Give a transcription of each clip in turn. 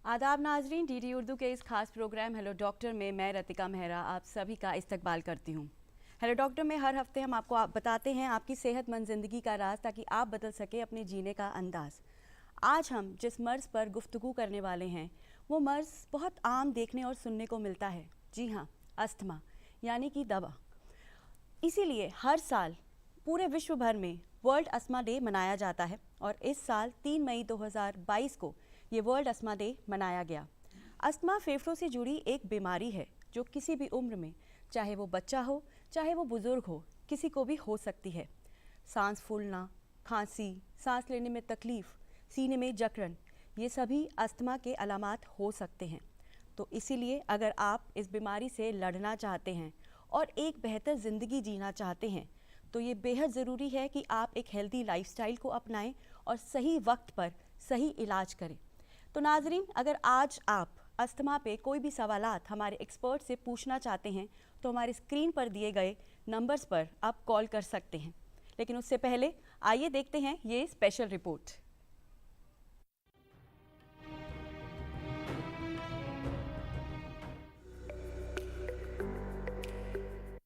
आदाब नाजरीन, डीडी उर्दू के इस खास प्रोग्राम हेलो डॉक्टर में मैं रतिका मेहरा आप सभी का इस्तकबाल करती हूँ। हेलो डॉक्टर में हर हफ्ते हम आपको बताते हैं आपकी सेहतमंद ज़िंदगी का राज, ताकि आप बदल सके अपने जीने का अंदाज़। आज हम जिस मर्ज़ पर गुफ्तगू करने वाले हैं वो मर्ज़ बहुत आम देखने और सुनने को मिलता है। जी हाँ, अस्थमा यानी कि दमा। इसीलिए हर साल पूरे विश्व भर में वर्ल्ड अस्थमा डे मनाया जाता है और इस साल 3 मई 2022 को ये वर्ल्ड अस्थमा डे मनाया गया। अस्थमा फेफड़ों से जुड़ी एक बीमारी है जो किसी भी उम्र में, चाहे वो बच्चा हो चाहे वो बुज़ुर्ग हो, किसी को भी हो सकती है। सांस फूलना, खांसी, सांस लेने में तकलीफ़, सीने में जकड़न, ये सभी अस्थमा के अलामात हो सकते हैं। तो इसीलिए अगर आप इस बीमारी से लड़ना चाहते हैं और एक बेहतर ज़िंदगी जीना चाहते हैं तो ये बेहद ज़रूरी है कि आप एक हेल्दी लाइफस्टाइल को अपनाएं और सही वक्त पर सही इलाज करें। तो नाजरीन, अगर आज आप अस्थमा पे कोई भी सवालात हमारे एक्सपर्ट से पूछना चाहते हैं तो हमारे स्क्रीन पर दिए गए नंबर्स पर आप कॉल कर सकते हैं। लेकिन उससे पहले आइए देखते हैं ये स्पेशल रिपोर्ट।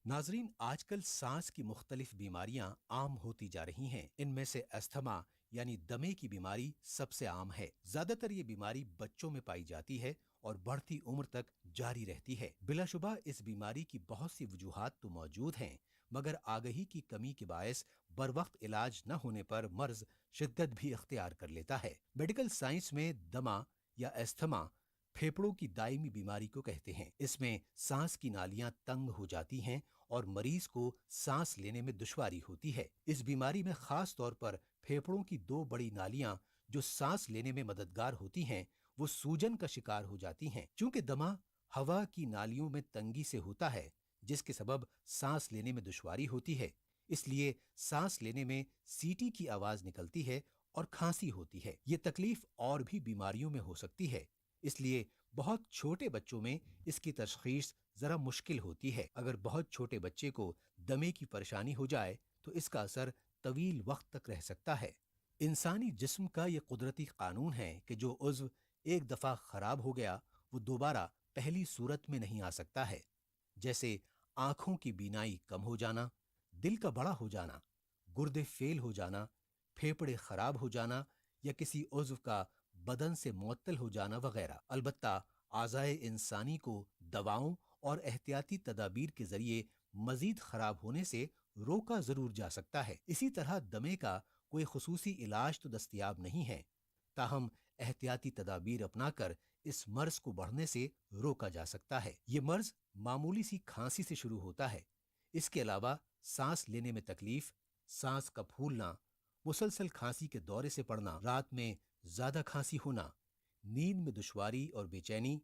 नाजरीन, आजकल सांस की मुख्तलिफ बीमारियां आम होती जा रही हैं। इनमें से अस्थमा यानी दमे की बीमारी सबसे आम है। ज्यादातर ये बीमारी बच्चों में पाई जाती है और बढ़ती उम्र तक जारी रहती है। बिलाशुबा इस बीमारी की बहुत सी वजूहात तो मौजूद हैं, मगर आगही की कमी के बायस बर वक्त इलाज न होने पर मर्ज शिद्दत भी अख्तियार कर लेता है। मेडिकल साइंस में दमा या अस्थमा फेफड़ों की दायमी बीमारी को कहते हैं। इसमें सांस की नालियां तंग हो जाती हैं और मरीज को सांस लेने में दुश्वारी होती है। इस बीमारी में खास तौर पर फेफड़ों की दो बड़ी नालियां जो सांस लेने में मददगार होती हैं, वो सूजन का शिकार हो जाती हैं। चूंकि दमा हवा की नालियों में तंगी से होता है, जिसके सबब सांस लेने में दुश्वारी होती है, इसलिए सांस लेने में सीटी की आवाज निकलती है और खांसी होती है। ये तकलीफ और भी बीमारियों में हो सकती है, इसलिए बहुत छोटे बच्चों में इसकी तशखीस जरा मुश्किल होती है। अगर बहुत छोटे बच्चे को दमे की परेशानी हो जाए तो इसका असर तवील वक्त तक रह सकता है। इंसानी जिस्म का ये कुदरती कानून है कि जो उज़्व एक दफा खराब हो गया वो दोबारा पहली सूरत में नहीं आ सकता है। जैसे आंखों की बीनाई कम हो जाना, दिल का बड़ा हो जाना, गुर्दे फेल हो जाना, फेफड़े खराब हो जाना या किसी उज़्व का बदन से मुअत्तल हो जाना वगैरह। अलबत्ता आज़ाए इंसानी को दवाओं और एहतियाती तदाबीर के जरिए मजीद खराब होने से रोका जरूर जा सकता है। इसी तरह दमे का कोई खुसूसी इलाज तो दस्तयाब नहीं है, ताहम एहतियाती तदाबीर अपनाकर इस मर्ज को बढ़ने से रोका जा सकता है। ये मर्ज मामूली सी खांसी से शुरू होता है। इसके अलावा सांस लेने में तकलीफ, सांस का फूलना, मुसलसल खांसी के दौरे से पड़ना, रात में ज्यादा खांसी होना, नींद में दुश्वारी और बेचैनी,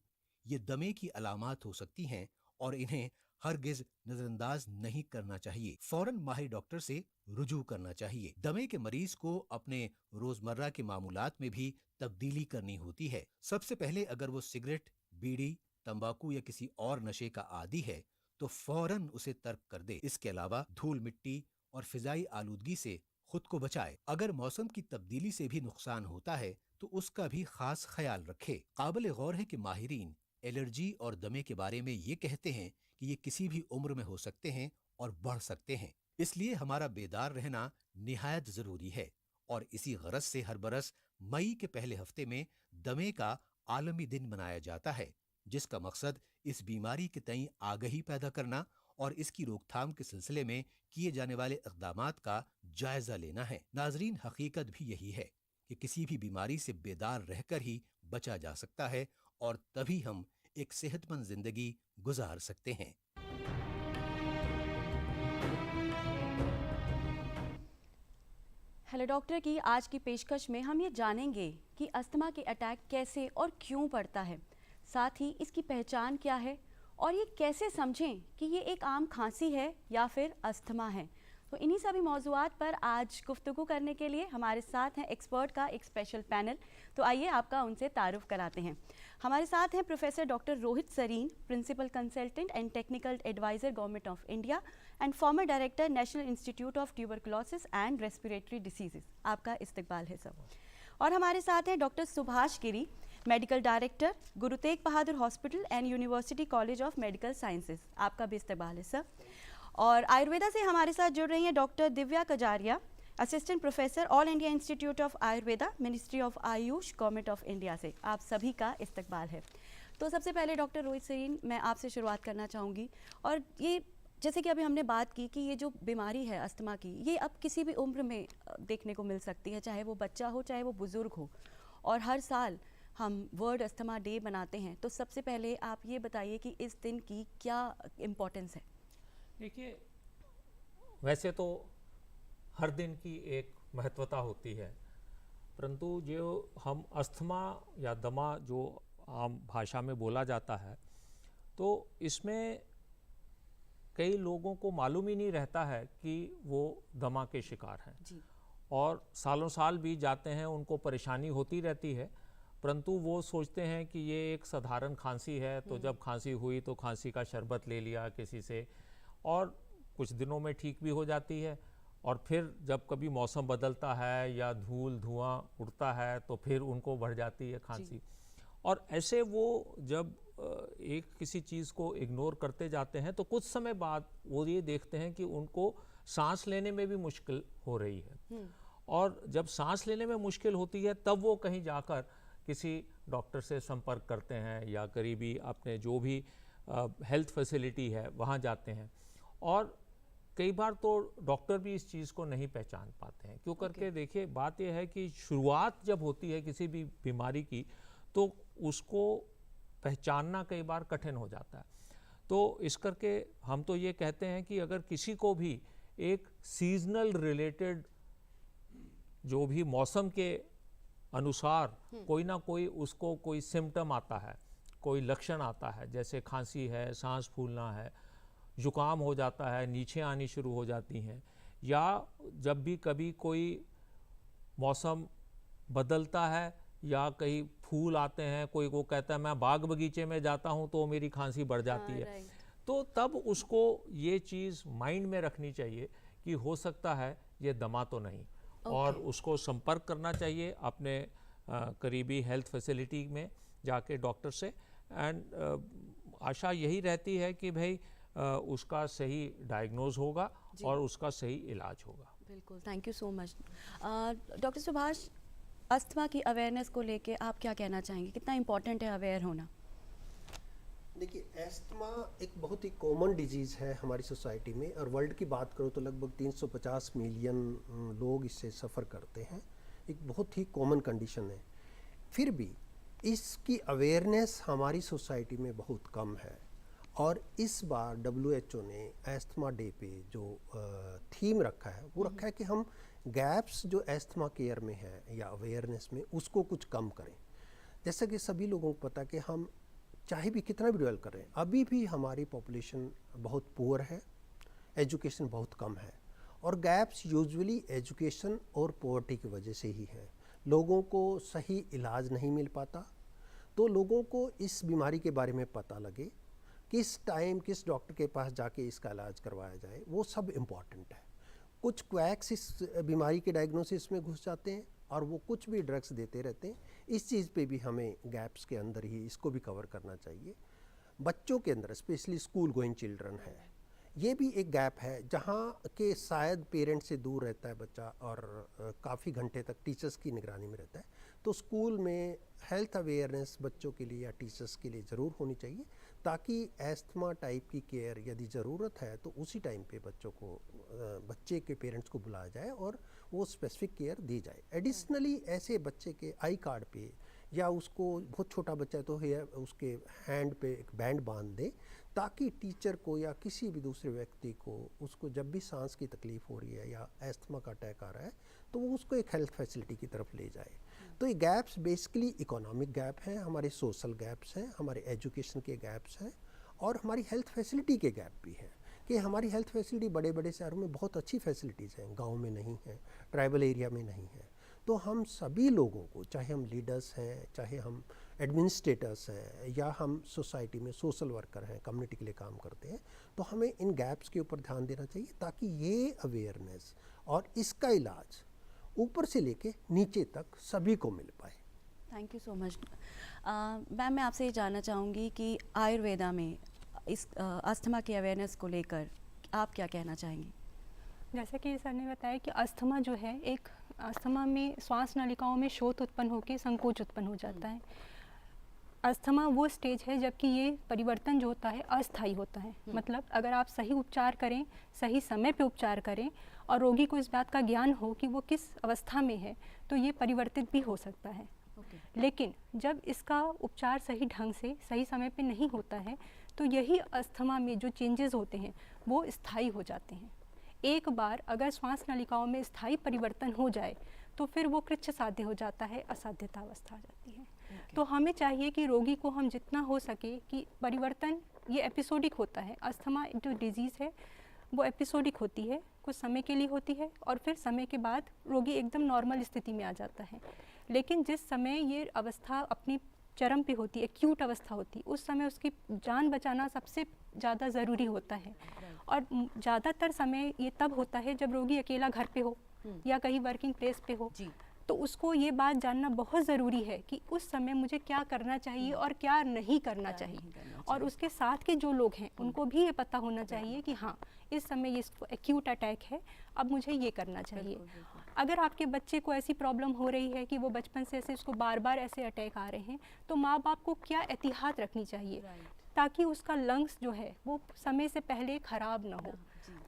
ये दमे की अलामात हो सकती हैं और इन्हें हरगिज नजरअंदाज नहीं करना चाहिए। फौरन माहिर डॉक्टर से रुजू करना चाहिए। दमे के मरीज को अपने रोजमर्रा के मामूलात में भी तब्दीली करनी होती है। सबसे पहले अगर वो सिगरेट, बीड़ी, तंबाकू या किसी और नशे का आदी है तो फौरन उसे तर्क कर दे। इसके अलावा धूल मिट्टी और फिजाई आलूदगी से खुद को बचाए। अगर मौसम की तब्दीली से भी नुकसान होता है तो उसका भी खास ख्याल रखे। काबिल गौर है कि माहिरीन एलर्जी और दमे के बारे में ये कहते हैं कि ये किसी भी उम्र में हो सकते हैं और बढ़ सकते हैं, इसलिए हमारा बेदार रहना निहायत जरूरी है। और इसी गरज से हर बरस मई के पहले हफ्ते में दमे का आलमी दिन मनाया जाता है, जिसका मकसद इस बीमारी के तई आगही पैदा करना और इसकी रोकथाम के सिलसिले में किए जाने वाले इक़दामात का जायजा लेना है। नाजरीन, हकीकत भी यही है कि किसी भी बीमारी से बेदार रहकर ही बचा जा सकता है और तभी हम एक सेहतमंद जिंदगी गुजार सकते हैं। हेलो डॉक्टर की आज की पेशकश में हम ये जानेंगे कि अस्थमा के अटैक कैसे और क्यों पड़ता है, साथ ही इसकी पहचान क्या है और ये कैसे समझें कि ये एक आम खांसी है या फिर अस्थमा है। तो इन्हीं सभी मौज़ूआत पर आज गुफ्तगू करने के लिए हमारे साथ हैं एक्सपर्ट का एक स्पेशल पैनल। तो आइए आपका उनसे तारुफ कराते हैं। हमारे साथ हैं professor doctor Rohit Sarin, principal consultant and technical adviser government of India and former director national institute of tuberculosis and respiratory diseases. आपका इस्तकबाल है सब। और हमारे साथ हैं doctor Subhash Giri, medical director, Guru Tegh Bahadur hospital and university college of medical sciences. आपका भी इस्तकबाल है सर। और आयुर्वेदा से हमारे साथ जुड़ रही हैं doctor Divya Kajaria, assistant professor, all India institute of Ayurveda, ministry of Ayush, government of India से। आप सभी का इस्तकबाल है। तो सबसे पहले डॉक्टर रोहित सरीन, मैं आपसे शुरुआत करना चाहूँगी। और ये जैसे कि अभी हमने बात की कि ये जो बीमारी है अस्थमा की, ये अब किसी भी उम्र में देखने को मिल सकती है, चाहे वो बच्चा हो चाहे वो बुज़ुर्ग हो। और हर साल हम वर्ल्ड अस्थमा डे मनाते हैं। तो सबसे पहले आप ये बताइए कि इस दिन की क्या इम्पोर्टेंस है? देखिए, वैसे तो हर दिन की एक महत्वता होती है, परंतु जो हम अस्थमा या दमा जो आम भाषा में बोला जाता है, तो इसमें कई लोगों को मालूम ही नहीं रहता है कि वो दमा के शिकार हैं जी। और सालों साल बीत जाते हैं, उनको परेशानी होती रहती है, परंतु वो सोचते हैं कि ये एक साधारण खांसी है, तो जब खांसी हुई तो खांसी का शरबत ले लिया किसी से और कुछ दिनों में ठीक भी हो जाती है। और फिर जब कभी मौसम बदलता है या धूल धुआं उड़ता है तो फिर उनको बढ़ जाती है खांसी। और ऐसे वो जब एक किसी चीज़ को इग्नोर करते जाते हैं तो कुछ समय बाद वो ये देखते हैं कि उनको सांस लेने में भी मुश्किल हो रही है। और जब सांस लेने में मुश्किल होती है तब वो कहीं जाकर किसी डॉक्टर से संपर्क करते हैं या करीबी अपने जो भी हेल्थ फैसिलिटी है वहाँ जाते हैं। और कई बार तो डॉक्टर भी इस चीज़ को नहीं पहचान पाते हैं। क्यों करके देखिए, बात यह है कि शुरुआत जब होती है किसी भी बीमारी की तो उसको पहचानना कई बार कठिन हो जाता है। तो इस करके हम तो ये कहते हैं कि अगर किसी को भी एक सीजनल रिलेटेड जो भी मौसम के अनुसार कोई ना कोई उसको कोई सिम्टम आता है, कोई लक्षण आता है, जैसे खांसी है, सांस फूलना है, जुकाम हो जाता है, नीचे आनी शुरू हो जाती हैं, या जब भी कभी कोई मौसम बदलता है या कहीं फूल आते हैं, कोई वो कहता है मैं बाग बगीचे में जाता हूँ तो मेरी खांसी बढ़ जाती है, तो तब उसको ये चीज़ माइंड में रखनी चाहिए कि हो सकता है ये दमा तो नहीं। और उसको संपर्क करना चाहिए अपने करीबी हेल्थ फैसिलिटी में जाके डॉक्टर से। एंड आशा यही रहती है कि भाई उसका सही डायग्नोज होगा और उसका सही इलाज होगा। बिल्कुल, thank you so much. Doctor Subhash, asthma की अवेयरनेस को लेके आप क्या कहना चाहेंगे? कितना इम्पोर्टेंट है अवेयर होना? देखिए, एस्थमा एक बहुत ही कॉमन डिजीज़ है हमारी सोसाइटी में, और वर्ल्ड की बात करो तो लगभग 350 मिलियन लोग इससे सफ़र करते हैं। एक बहुत ही कॉमन कंडीशन है। फिर भी इसकी अवेयरनेस हमारी सोसाइटी में बहुत कम है। और इस बार WHO ने एस्थमा डे पे जो थीम रखा है वो रखा है कि हम गैप्स जो एस्थमा केयर में है या अवेयरनेस में उसको कुछ कम करें। जैसा कि सभी लोगों को पता है कि हम चाहे भी कितना भी डेवलप करें, अभी भी हमारी पॉपुलेशन बहुत पुअर है, एजुकेशन बहुत कम है, और गैप्स यूजुअली एजुकेशन और पॉवर्टी की वजह से ही है। लोगों को सही इलाज नहीं मिल पाता, तो लोगों को इस बीमारी के बारे में पता लगे, किस टाइम किस डॉक्टर के पास जाके इसका इलाज करवाया जाए, वो सब इम्पॉर्टेंट है। कुछ क्वैक्स इस बीमारी के डायग्नोसिस में घुस जाते हैं और वो कुछ भी ड्रग्स देते रहते हैं। इस चीज़ पे भी हमें गैप्स के अंदर ही इसको भी कवर करना चाहिए। बच्चों के अंदर स्पेशली स्कूल गोइंग चिल्ड्रन है, ये भी एक गैप है जहाँ के शायद पेरेंट्स से दूर रहता है बच्चा और काफ़ी घंटे तक टीचर्स की निगरानी में रहता है। तो स्कूल में हेल्थ अवेयरनेस बच्चों के लिए या टीचर्स के लिए ज़रूर होनी चाहिए, ताकि एस्थमा टाइप की केयर यदि ज़रूरत है तो उसी टाइम पे बच्चे के पेरेंट्स को बुलाया जाए और वो स्पेसिफिक केयर दी जाए। एडिशनली ऐसे बच्चे के आई कार्ड पे या उसको बहुत छोटा बच्चा है तो उसके हैंड पे एक बैंड बांध दे, ताकि टीचर को या किसी भी दूसरे व्यक्ति को उसको जब भी सांस की तकलीफ़ हो रही है या एस्थमा का अटैक आ रहा है तो वो उसको एक हेल्थ फैसिलिटी की तरफ ले जाए। तो ये गैप्स बेसिकली इकोनॉमिक गैप हैं, हमारे सोशल गैप्स हैं, हमारे एजुकेशन के गैप्स हैं, और हमारी हेल्थ फैसिलिटी के गैप भी हैं कि हमारी हेल्थ फैसिलिटी बड़े बड़े शहरों में बहुत अच्छी फैसिलिटीज़ हैं, गाँव में नहीं हैं, ट्राइबल एरिया में नहीं है। तो हम सभी लोगों को, चाहे हम लीडर्स हैं, चाहे हम एडमिनिस्ट्रेटर्स हैं, या हम सोसाइटी में सोशल वर्कर हैं, कम्युनिटी के लिए काम करते हैं, तो हमें इन गैप्स के ऊपर ध्यान देना चाहिए, ताकि ये अवेयरनेस और इसका इलाज ऊपर से लेके नीचे तक सभी को मिल पाए। Thank you so much. Ma'am, मैं आपसे ये जानना चाहूँगी कि आयुर्वेदा में इस अस्थमा की अवेयरनेस को लेकर आप क्या कहना चाहेंगी? जैसा कि सर ने बताया कि अस्थमा जो है, एक अस्थमा में श्वास नलिकाओं में शोथ उत्पन्न होकर संकोच उत्पन्न हो जाता है। अस्थमा वो स्टेज है जबकि ये परिवर्तन जो होता है अस्थायी होता है। मतलब अगर आप सही उपचार करें, सही समय पे उपचार करें और रोगी को इस बात का ज्ञान हो कि वो किस अवस्था में है, तो ये परिवर्तित भी हो सकता है। लेकिन जब इसका उपचार सही ढंग से सही समय पे नहीं होता है, तो यही अस्थमा में जो चेंजेस होते हैं वो स्थायी हो जाते हैं। एक बार अगर श्वास नलिकाओं में स्थायी परिवर्तन हो जाए तो फिर वो कृच्छ साध्य हो जाता है, असाध्यता अवस्था आ जाती है। तो हमें चाहिए कि रोगी को हम जितना हो सके कि परिवर्तन ये एपिसोडिक होता है। अस्थमा जो डिजीज़ है वो एपिसोडिक होती है, कुछ समय के लिए होती है और फिर समय के बाद रोगी एकदम नॉर्मल स्थिति में आ जाता है। लेकिन जिस समय ये अवस्था अपनी चरम पे होती है, एक्यूट अवस्था होती है, उस समय उसकी जान बचाना सबसे ज़्यादा ज़रूरी होता है। और ज़्यादातर समय ये तब होता है जब रोगी अकेला घर पे हो या कहीं वर्किंग प्लेस पे हो। तो उसको ये बात जानना बहुत ज़रूरी है कि उस समय मुझे क्या करना चाहिए और क्या नहीं करना चाहिए। और उसके साथ के जो लोग हैं उनको भी ये पता होना चाहिए कि हाँ, इस समय ये एक्यूट अटैक है, अब मुझे ये करना चाहिए। अगर आपके बच्चे को ऐसी प्रॉब्लम हो रही है कि वो बचपन से ऐसे उसको बार बार ऐसे अटैक आ रहे हैं, तो माँ बाप को क्या एहतियात रखनी चाहिए ताकि उसका लंग्स जो है वो समय से पहले ख़राब ना हो,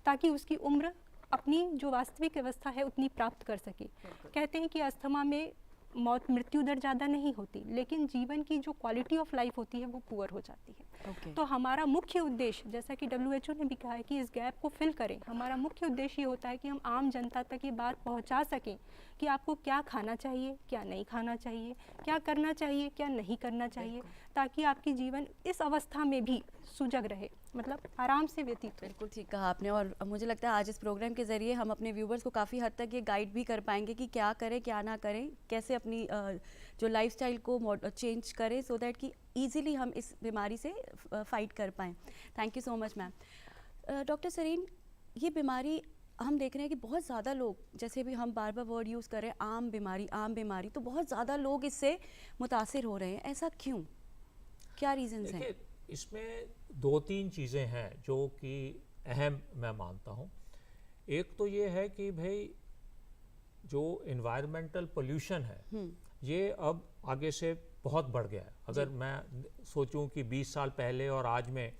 ताकि उसकी उम्र अपनी जो वास्तविक अवस्था है उतनी प्राप्त कर सके। कहते हैं कि अस्थमा में मृत्यु दर ज़्यादा नहीं होती, लेकिन जीवन की जो क्वालिटी ऑफ लाइफ होती है वो पुअर हो जाती है। तो हमारा मुख्य उद्देश्य, जैसा कि WHO ने भी कहा है कि इस गैप को फिल करें, हमारा मुख्य उद्देश्य ये होता है कि हम आम जनता तक ये बात पहुंचा सकें कि आपको क्या खाना चाहिए, क्या नहीं खाना चाहिए, क्या करना चाहिए, क्या नहीं करना चाहिए, ताकि आपकी जीवन इस अवस्था में भी सुजग रहे, मतलब आराम से व्यतीत हो। बिल्कुल ठीक कहा आपने। और मुझे लगता है आज इस प्रोग्राम के ज़रिए हम अपने व्यूवर्स को काफ़ी हद तक ये गाइड भी कर पाएंगे कि क्या करें, क्या ना करें, कैसे अपनी जो लाइफस्टाइल को चेंज करें, सो दैट कि इजीली हम इस बीमारी से फाइट कर पाएँ। Thank you so much ma'am. Doctor Sareen, ये बीमारी हम देख रहे हैं कि बहुत ज़्यादा लोग, जैसे भी हम बार बार वर्ड यूज़ कर रहे हैं आम बीमारी, तो बहुत ज़्यादा लोग इससे मुतासिर हो रहे हैं। ऐसा क्यों, क्या रीज़न्स हैं? इसमें 2-3 चीज़ें हैं जो कि अहम मैं मानता हूँ। एक तो ये है कि भाई जो इन्वायरमेंटल पोल्यूशन है ये अब आगे से बहुत बढ़ गया है। अगर मैं सोचूं कि 20 साल पहले और आज में,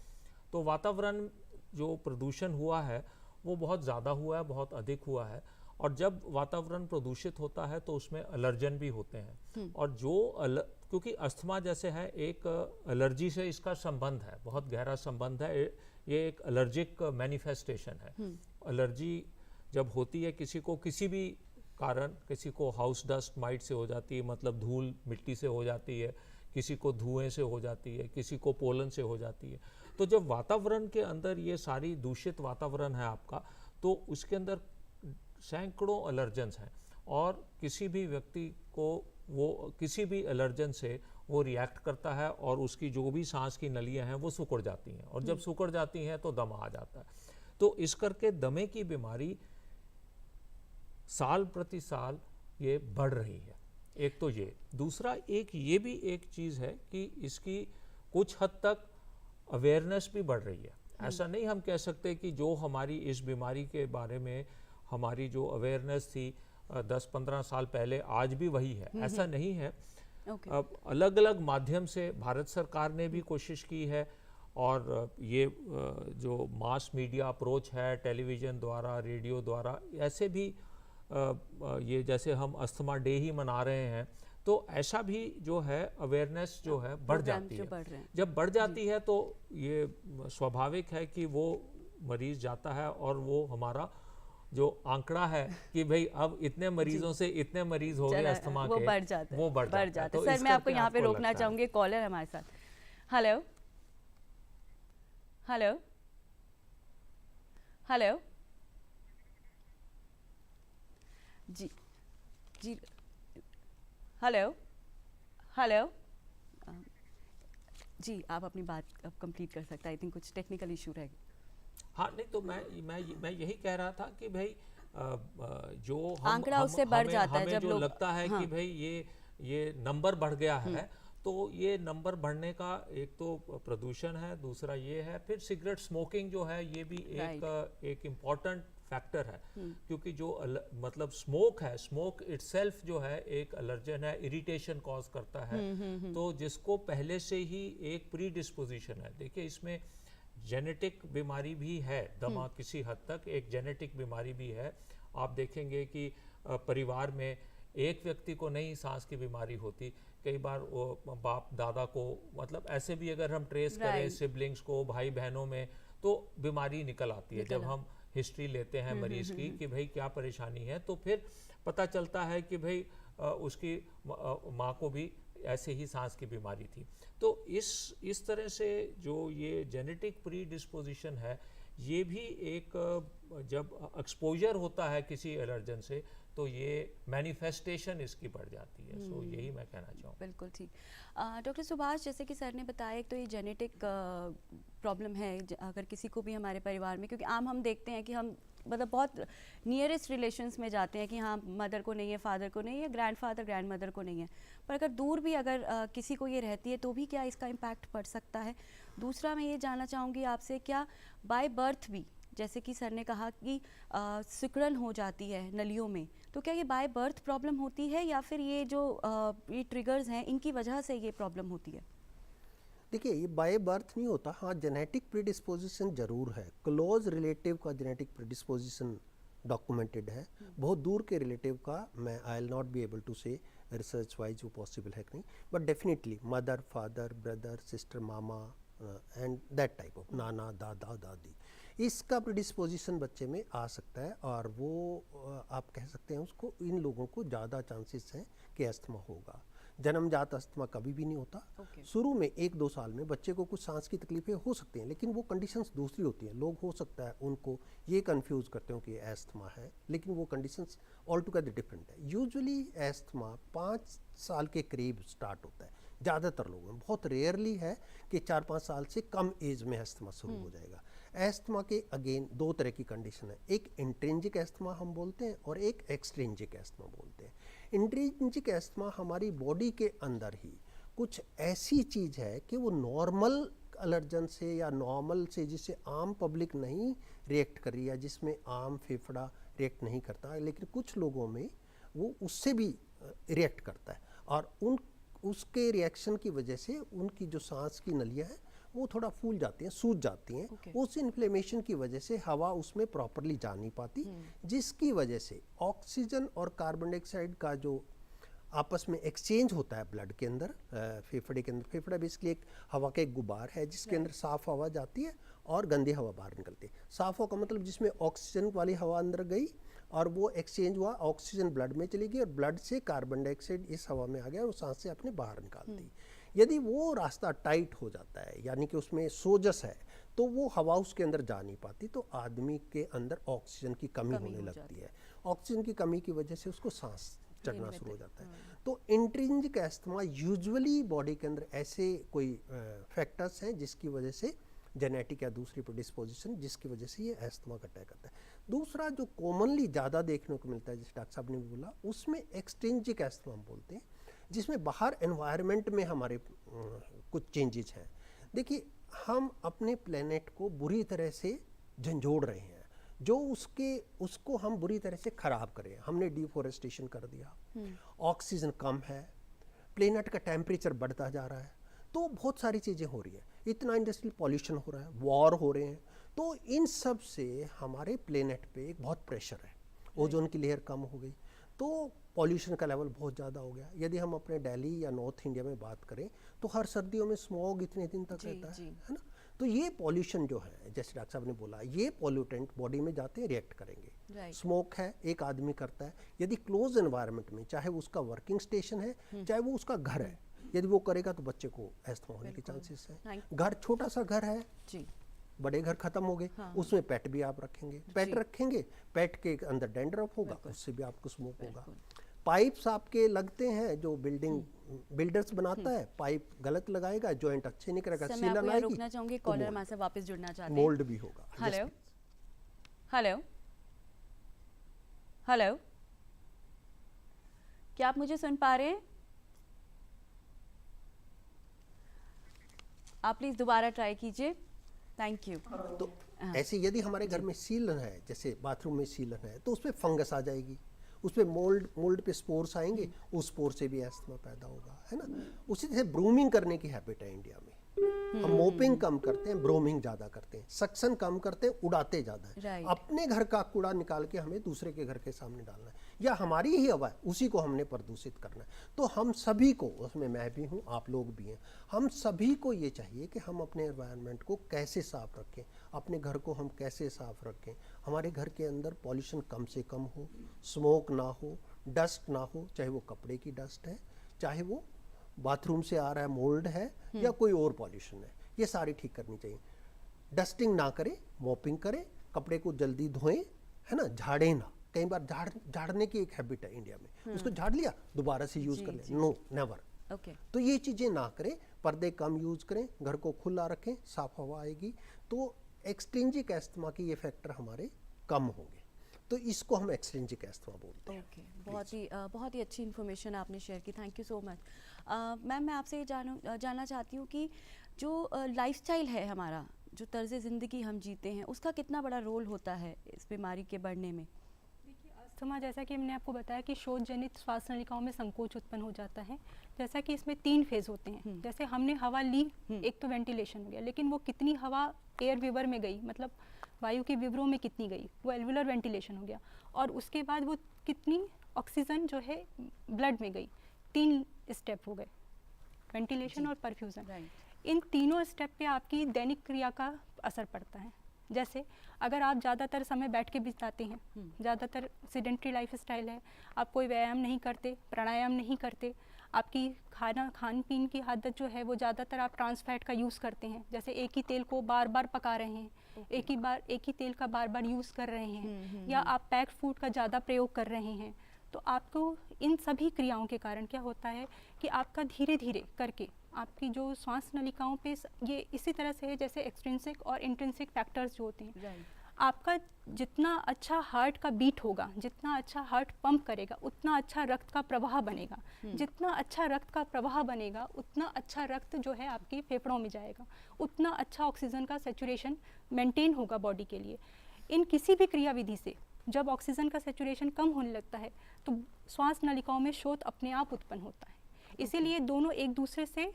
तो वातावरण जो प्रदूषण हुआ है वो बहुत ज़्यादा हुआ है, बहुत अधिक हुआ है। और जब वातावरण प्रदूषित होता है तो उसमें एलर्जन भी होते हैं। और जो क्योंकि अस्थमा जैसे है एक एलर्जी से इसका संबंध है, बहुत गहरा संबंध है। ये एक एलर्जिक मैनिफेस्टेशन है। एलर्जी जब होती है किसी को, किसी भी कारण, किसी को हाउस डस्ट माइट से हो जाती है, मतलब धूल मिट्टी से हो जाती है, किसी को धुएं से हो जाती है, किसी को पोलन से हो जाती है। तो जब वातावरण के अंदर ये सारी दूषित वातावरण है आपका, तो उसके अंदर सैकड़ों एलर्जेंस हैं और किसी भी व्यक्ति को वो किसी भी एलर्जन से वो रिएक्ट करता है और उसकी जो भी सांस की नलियां हैं वो सिकुड़ जाती हैं। और जब सिकुड़ जाती हैं तो दमा आ जाता है। तो इस करके दमे की बीमारी साल प्रति साल ये बढ़ रही है। एक तो ये, दूसरा ये भी एक चीज़ है कि इसकी कुछ हद तक अवेयरनेस भी बढ़ रही है। ऐसा नहीं हम कह सकते कि जो हमारी इस बीमारी के बारे में हमारी जो अवेयरनेस थी 10-15 साल पहले, आज भी वही है, ऐसा नहीं है। अब अलग अलग माध्यम से भारत सरकार ने भी कोशिश की है और ये जो मास मीडिया अप्रोच है, टेलीविज़न द्वारा, रेडियो द्वारा, ऐसे भी ये जैसे हम अस्थमा डे ही मना रहे हैं, तो ऐसा भी जो है अवेयरनेस जो है बढ़ जाती है। जब बढ़ जाती है तो ये स्वाभाविक है कि वो मरीज जाता है और वो हमारा जो आंकड़ा है कि भाई अब इतने मरीजों से इतने मरीज हो गए अस्थमा के, वो बढ़ जाता है। तो सर मैं आपको यहाँ पे रोकना चाहूँगी, कॉलर हमारे साथ। हेलो हेलो हेलो जी जी, हेलो हेलो जी, आप अपनी बात अब कंप्लीट कर सकते हैं। आई थिंक कुछ टेक्निकल इशू रह गया। हाँ, नहीं तो मैं यही कह रहा था कि भाई जो आंकड़ा उससे बढ़ जाता है जब जो लोग लगता है कि भाई ये नंबर बढ़ गया है, तो ये नंबर बढ़ने का एक तो प्रदूषण है, दूसरा ये है, फिर सिगरेट स्मोकिंग जो है ये भी एक इम्पॉर्टेंट फैक्टर है, क्योंकि जो मतलब स्मोक है, स्मोक इटसेल्फ जो है एक एलर्जन है, इरिटेशन कॉज करता है, तो जिसको पहले से ही एक प्री डिस्पोजिशन है। देखिए इसमें जेनेटिक बीमारी भी है, दमा किसी हद तक एक जेनेटिक बीमारी भी है। आप देखेंगे कि परिवार में एक व्यक्ति को नहीं सांस की बीमारी होती, कई बार वो बाप दादा को, मतलब ऐसे भी अगर हम ट्रेस करें सिबलिंग्स को, भाई बहनों में, तो बीमारी निकल आती है। जब हम हिस्ट्री लेते हैं मरीज की कि भाई क्या परेशानी है, तो फिर पता चलता है कि भाई उसकी माँ को भी ऐसे ही सांस की बीमारी थी। तो इस तरह से जो ये जेनेटिक प्री डिस्पोजिशन है, ये भी एक जब एक्सपोजर होता है किसी एलर्जन से, तो ये मैनिफेस्टेशन इसकी बढ़ जाती है। सो यही मैं कहना चाहूँ। बिल्कुल ठीक। डॉक्टर सुभाष, जैसे कि सर ने बताया, एक तो ये जेनेटिक प्रॉब्लम है अगर किसी को भी हमारे परिवार में, क्योंकि आम हम देखते हैं कि हम मतलब बहुत नियरेस्ट रिलेशंस में जाते हैं कि हाँ मदर को नहीं है, फादर को नहीं है, ग्रैंडफादर ग्रैंड मदर को नहीं है, पर अगर दूर भी अगर किसी को ये रहती है तो भी क्या इसका इम्पैक्ट पड़ सकता है? दूसरा मैं ये जानना चाहूँगी आपसे, क्या बाय बर्थ भी, जैसे कि सर ने कहा कि सिकुड़न हो जाती है नलियों में, तो क्या ये बाय बर्थ प्रॉब्लम होती है या फिर ये जो ये ट्रिगर्स हैं इनकी वजह से ये प्रॉब्लम होती है? देखिए ये बाय बर्थ नहीं होता, हाँ जेनेटिक प्रीडिस्पोजिशन जरूर है। क्लोज रिलेटिव का जेनेटिक प्रीडिस्पोजिशन डॉक्यूमेंटेड है, बहुत दूर के रिलेटिव का मैं I will not be able to say research wise वो पॉसिबल है कि नहीं, but definitely mother father brother sister मामा एंड दैट टाइप ऑफ नाना दादा दादी, इसका प्रीडिस्पोजिशन बच्चे में आ सकता है। और वो आप कह सकते हैं उसको, इन लोगों को ज़्यादा चांसेस हैं कि अस्थमा होगा। जन्मजात अस्थमा कभी भी नहीं होता। शुरू में 1-2 साल में बच्चे को कुछ सांस की तकलीफें हो सकती हैं, लेकिन वो कंडीशंस दूसरी होती हैं। लोग हो सकता है उनको ये कंफ्यूज करते हो कि अस्थमा है, लेकिन वो कंडीशंस ऑल टुगेदर डिफरेंट है। यूजुअली अस्थमा 5 साल के करीब स्टार्ट होता है ज़्यादातर लोगों में, बहुत रेयरली है कि 4-5 साल से कम एज में अस्थमा शुरू हो जाएगा। अस्थमा के अगेन 2 तरह की कंडीशन है, एक इंट्रिंसिक अस्थमा हम बोलते हैं और एक एक्सट्रिंसिक अस्थमा बोलते हैं। इंट्रिंसिक अस्थमा हमारी बॉडी के अंदर ही कुछ ऐसी चीज़ है कि वो नॉर्मल एलर्जन से या नॉर्मल से, जिससे आम पब्लिक नहीं रिएक्ट कर रही है, जिसमें आम फेफड़ा रिएक्ट नहीं करता, लेकिन कुछ लोगों में वो उससे भी रिएक्ट करता है, और उसके रिएक्शन की वजह से उनकी जो सांस की नलियाँ हैं वो थोड़ा फूल जाती हैं, सूज जाती हैं। उस इन्फ्लेमेशन की वजह से हवा उसमें प्रॉपरली जा नहीं पाती, जिसकी वजह से ऑक्सीजन और कार्बन डाइऑक्साइड का जो आपस में एक्सचेंज होता है ब्लड के अंदर, फेफड़े के अंदर। फेफड़ा बेसिकली एक हवा का एक गुबार है जिसके अंदर साफ हवा जाती है और गंदी हवा बाहर निकलती है। साफ हवा का मतलब जिसमें ऑक्सीजन वाली हवा अंदर गई और वो एक्सचेंज हुआ, ऑक्सीजन ब्लड में चली गई और ब्लड से कार्बन डाइऑक्साइड इस हवा में आ गया और सांस से अपने बाहर निकाल दी। यदि वो रास्ता टाइट हो जाता है, यानी कि उसमें सोजस है, तो वो हवा उसके अंदर जा नहीं पाती, तो आदमी के अंदर ऑक्सीजन की कमी होने लगती है। ऑक्सीजन की कमी की वजह से उसको सांस चढ़ना शुरू हो जाता है। तो इंट्रिंसिक अस्थमा यूजुअली बॉडी के अंदर ऐसे कोई फैक्टर्स हैं जिसकी वजह से, जेनेटिक या दूसरी प्रेडिस्पोजिशन, जिसकी वजह से ये अस्थमा का अटैक आता है। दूसरा जो कॉमनली ज़्यादा देखने को मिलता है, जैसे डॉक्टर साहब ने भी बोला, उसमें एक्सट्रिंसिक अस्थमा हम बोलते हैं, जिसमें बाहर एनवायरनमेंट में हमारे कुछ चेंजेस हैं। देखिए हम अपने प्लेनेट को बुरी तरह से झंझोड़ रहे हैं, जो उसको हम बुरी तरह से ख़राब करें। हमने डिफॉरेस्टेशन कर दिया, ऑक्सीजन कम है, प्लेनेट का टेम्परेचर बढ़ता जा रहा है, तो बहुत सारी चीज़ें हो रही है। इतना इंडस्ट्रियल पॉल्यूशन हो रहा है, वॉर हो रहे हैं, तो इन सब से हमारे प्लेनेट पे एक बहुत प्रेशर है। ओजोन की लेयर कम हो गई, तो पॉल्यूशन का लेवल बहुत ज़्यादा हो गया। यदि हम अपने दिल्ली या नॉर्थ इंडिया में बात करें तो हर सर्दियों में स्मॉग इतने दिन तक रहता है ना। तो ये पॉल्यूशन जो है, जैसे डॉक्टर साहब ने बोला, ये पॉल्यूटेंट बॉडी में जाते हैं, रिएक्ट करेंगे। स्मोक है, एक आदमी करता है, यदि क्लोज एनवायरनमेंट में, चाहे वो उसका वर्किंग स्टेशन है, चाहे वो उसका घर है, यदि वो करेगा तो बच्चे को अस्थमा होने के चांसेस हैं। घर, छोटा सा घर है, बड़े घर खत्म हो गए, उसमें पेट भी आप रखेंगे, पेट रखेंगे, पेट के अंदर डैंड्रफ होगा, उससे भी आपको स्मोक होगा। पाइप्स आपके लगते हैं, जो बिल्डर्स बनाता है, पाइप गलत लगाएगा, जॉइंट अच्छे नहीं करेगा, सीलन आएगी, रुकना चाहूंगी, कॉलर हमारे से वापस जुड़ना चाहते हैं, मोल्ड भी होगा। हेलो हेलो हेलो, क्या आप मुझे सुन पा रहे हैं? आप प्लीज़ दोबारा ट्राई कीजिए। Thank you. तो ऐसे यदि हमारे घर में सीलन है, जैसे बाथरूम में सीलन है, तो उसमें फंगस आ जाएगी, उसपे मोल्ड पे स्पोर्स आएंगे, उस स्पोर से भी अस्थमा पैदा होगा, है ना। उसी तरह ब्रूमिंग करने की हैबिट है इंडिया में। हम मोपिंग कम करते हैं, ब्रूमिंग ज़्यादा करते हैं, सक्शन कम करते हैं, उड़ाते ज़्यादा है। Right. अपने घर का कूड़ा निकाल के हमें दूसरे के घर के सामने डालना है, या हमारी ही हवा है उसी को हमने प्रदूषित करना है। तो हम सभी को, उसमें मैं भी हूँ, आप लोग भी हैं, हम सभी को ये चाहिए कि हम अपने एनवायरनमेंट को कैसे साफ रखें, अपने घर को हम कैसे साफ रखें, हमारे घर के अंदर पॉल्यूशन कम से कम हो, स्मोक ना हो, डस्ट ना हो, चाहे वो कपड़े की डस्ट है, चाहे वो बाथरूम से आ रहा है मोल्ड है, या कोई और पॉल्यूशन है, ये सारी ठीक करनी चाहिए। डस्टिंग ना करें, मॉपिंग करें, कपड़े को जल्दी धोएं, है ना, झाड़ें ना। कई बार झाड़ने की एक हैबिट है इंडिया में, उसको झाड़ लिया दोबारा से यूज कर लिया, नो नेवर। ओके। तो ये चीज़ें ना करें, पर्दे कम यूज करें, घर को खुला रखें, साफ हवा आएगी, तो एक्सट्रिंजिक एस्थमा के ये फैक्टर हमारे कम होंगे। तो इसको हम एक्सट्रिंजिक एस्थमा बोलते हैं। ओके, बहुत ही अच्छी इन्फॉर्मेशन आपने शेयर की, thank you so much. Ma'am, मैं आपसे ये जानना चाहती हूँ कि जो लाइफस्टाइल है हमारा, जो तर्ज ज़िंदगी हम जीते हैं, उसका कितना बड़ा रोल होता है इस बीमारी के बढ़ने में? देखिए, अस्थमा जैसा कि हमने आपको बताया कि शोथ जनित श्वास नलिकाओं में संकोच उत्पन्न हो जाता है। जैसा कि इसमें 3 फेज होते हैं। जैसे हमने हवा ली, एक तो वेंटिलेशन हो गया, लेकिन वो कितनी हवा एयर विवर में गई, मतलब वायु के विवरों में कितनी गई, वो एल्वुलर वेंटिलेशन हो गया। और उसके बाद वो कितनी ऑक्सीजन जो है ब्लड में गई, 3 स्टेप हो गए, वेंटिलेशन और परफ्यूजन। राइट। इन तीनों स्टेप पे आपकी दैनिक क्रिया का असर पड़ता है। जैसे अगर आप ज़्यादातर समय बैठ के बिताते हैं, ज़्यादातर सीडेंट्री लाइफ स्टाइल है, आप कोई व्यायाम नहीं करते, प्राणायाम नहीं करते, आपकी खान पीन की आदत जो है वो ज़्यादातर आप ट्रांस फैट का यूज़ करते हैं, जैसे एक ही तेल को बार बार पका रहे हैं, एक ही तेल का बार बार यूज़ कर रहे हैं, या आप पैक्ड फूड का ज़्यादा प्रयोग कर रहे हैं, तो आपको इन सभी क्रियाओं के कारण क्या होता है कि आपका धीरे धीरे करके आपकी जो श्वास नलिकाओं पे ये इसी तरह से है जैसे एक्सट्रिंसिक और इंट्रिंसिक फैक्टर्स जो होते हैं। राइट। आपका जितना अच्छा हार्ट का बीट होगा, जितना अच्छा हार्ट पंप करेगा, उतना अच्छा रक्त का प्रवाह बनेगा। जितना अच्छा रक्त का प्रवाह बनेगा, उतना अच्छा रक्त जो है आपके फेफड़ों में जाएगा, उतना अच्छा ऑक्सीजन का सैचुरेशन मेंटेन होगा बॉडी के लिए। इन किसी भी क्रिया विधि से जब ऑक्सीजन का सैचुरेशन कम होने लगता है तो श्वास नलिकाओं में शोथ अपने आप उत्पन्न होता है। इसीलिए दोनों एक दूसरे से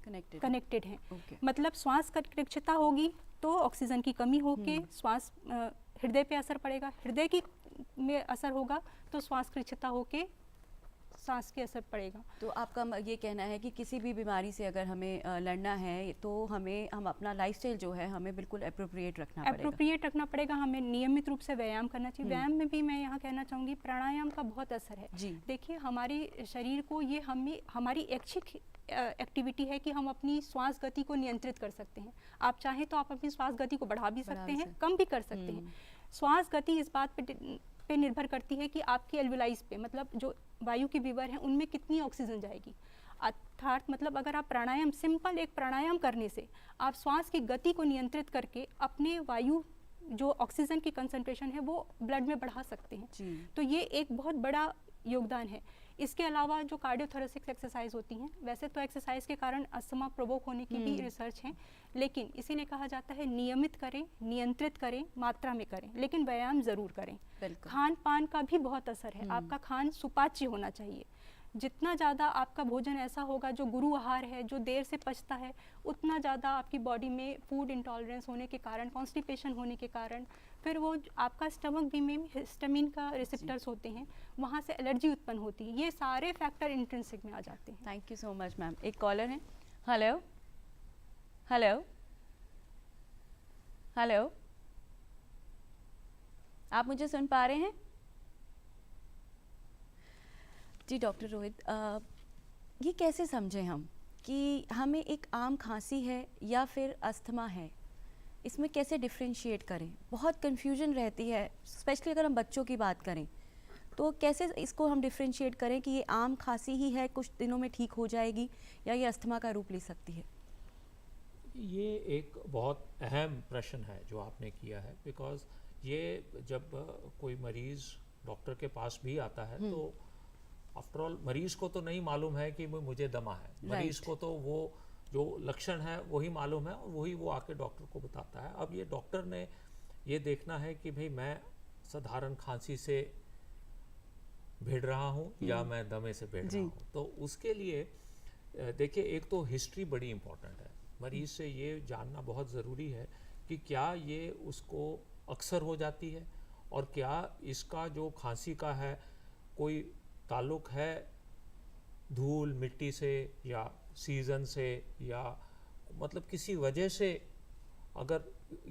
कनेक्टेड हैं। मतलब श्वास कृच्छता होगी तो ऑक्सीजन की कमी होके श्वास हृदय पे असर पड़ेगा, हृदय की में असर होगा तो श्वास कृच्छता होके सांस के असर पड़ेगा। तो आपका ये कहना है कि किसी भी बीमारी से अगर हमें लड़ना है तो हम अपना लाइफस्टाइल जो है हमें बिल्कुल अप्रोप्रिएट रखना पड़ेगा। हमें नियमित रूप से व्यायाम करना चाहिए। व्यायाम में भी मैं यहाँ कहना चाहूँगी प्राणायाम का बहुत असर है। देखिए, हमारे शरीर को ये हमारी ऐच्छिक एक्टिविटी है कि हम अपनी श्वास गति को नियंत्रित कर सकते हैं। आप चाहें तो आप अपनी श्वास गति को बढ़ा भी सकते हैं, कम भी कर सकते हैं। श्वास गति इस बात पे निर्भर करती है कि आपकी एल्वुलाइज पे, मतलब जो वायु के विवर हैं उनमें कितनी ऑक्सीजन जाएगी। अर्थात मतलब अगर आप प्राणायाम, सिंपल एक प्राणायाम करने से आप श्वास की गति को नियंत्रित करके अपने वायु जो ऑक्सीजन की कंसंट्रेशन है वो ब्लड में बढ़ा सकते हैं। तो ये एक बहुत बड़ा योगदान है। इसके अलावा जो कार्डियोथोरेसिक एक्सरसाइज होती हैं, वैसे तो एक्सरसाइज के कारण अस्थमा प्रोवोक होने की भी रिसर्च है, लेकिन इसीलिए कहा जाता है नियमित करें, नियंत्रित करें, मात्रा में करें, लेकिन व्यायाम ज़रूर करें। खान पान का भी बहुत असर है। आपका खान सुपाच्य होना चाहिए। जितना ज़्यादा आपका भोजन ऐसा होगा जो गुरु आहार है, जो देर से पचता है, उतना ज़्यादा आपकी बॉडी में फूड इंटॉलरेंस होने के कारण, कॉन्स्टिपेशन होने के कारण, फिर वो आपका स्टमक भी में हिस्टामिन का रिसेप्टर्स होते हैं, वहाँ से एलर्जी उत्पन्न होती है। ये सारे फैक्टर इंट्रिंसिक में आ जाते हैं। Thank you so much ma'am. एक कॉलर है। हेलो हेलो हेलो, आप मुझे सुन पा रहे हैं? जी डॉक्टर रोहित, ये कैसे समझें हम कि हमें एक आम खांसी है या फिर अस्थमा है, इसमें कैसे डिफ्रेंशिएट करें? बहुत कन्फ्यूजन रहती है, स्पेशली अगर हम बच्चों की बात करें तो कैसे इसको हम डिफ्रेंशिएट करें कि ये आम खांसी ही है, कुछ दिनों में ठीक हो जाएगी, या ये अस्थमा का रूप ले सकती है? ये एक बहुत अहम प्रश्न है जो आपने किया है, बिकॉज ये जब कोई मरीज़ डॉक्टर के पास भी आता है तो आफ्टर ऑल मरीज़ को तो नहीं मालूम है कि मुझे दमा है। मरीज़ को तो वो जो लक्षण है वही मालूम है और वही वो आके डॉक्टर को बताता है। अब ये डॉक्टर ने ये देखना है कि भाई मैं साधारण खांसी से भिड़ रहा हूँ या मैं दमे से भिड़ रहा हूँ। तो उसके लिए देखिए, एक तो हिस्ट्री बड़ी इम्पोर्टेंट है। मरीज से ये जानना बहुत ज़रूरी है कि क्या ये उसको अक्सर हो जाती है और क्या इसका जो खांसी का है कोई ताल्लुक है धूल मिट्टी से या सीज़न से, या मतलब किसी वजह से। अगर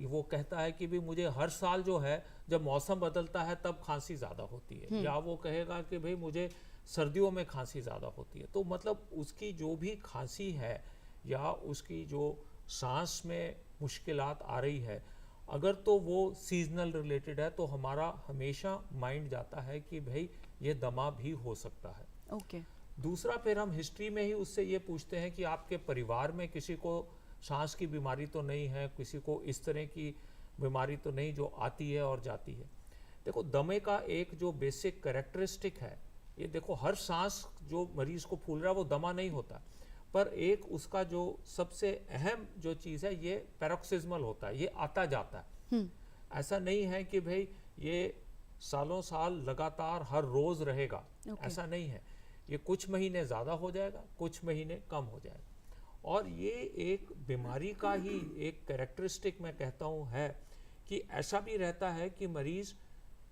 वो कहता है कि भी मुझे हर साल जो है जब मौसम बदलता है तब खांसी ज़्यादा होती है, या वो कहेगा कि भाई मुझे सर्दियों में खांसी ज़्यादा होती है, तो मतलब उसकी जो भी खांसी है या उसकी जो सांस में मुश्किलात आ रही है, अगर तो वो सीजनल रिलेटेड है तो हमारा हमेशा माइंड जाता है कि भाई ये दमा भी हो सकता है। ओके। दूसरा, फिर हम हिस्ट्री में ही उससे ये पूछते हैं कि आपके परिवार में किसी को सांस की बीमारी तो नहीं है, किसी को इस तरह की बीमारी तो नहीं जो आती है और जाती है। देखो, दमे का एक जो बेसिक कैरेक्टरिस्टिक है, ये देखो हर सांस जो मरीज को फूल रहा है वो दमा नहीं होता, पर एक उसका जो सबसे अहम जो चीज़ है ये पैरोक्सिज्मल होता है, ये आता जाता है। ऐसा नहीं है कि भाई ये सालों साल लगातार हर रोज रहेगा, ऐसा नहीं है। ये कुछ महीने ज़्यादा हो जाएगा, कुछ महीने कम हो जाएगा। और ये एक बीमारी का ही एक कैरेक्टरिस्टिक मैं कहता हूँ है कि ऐसा भी रहता है कि मरीज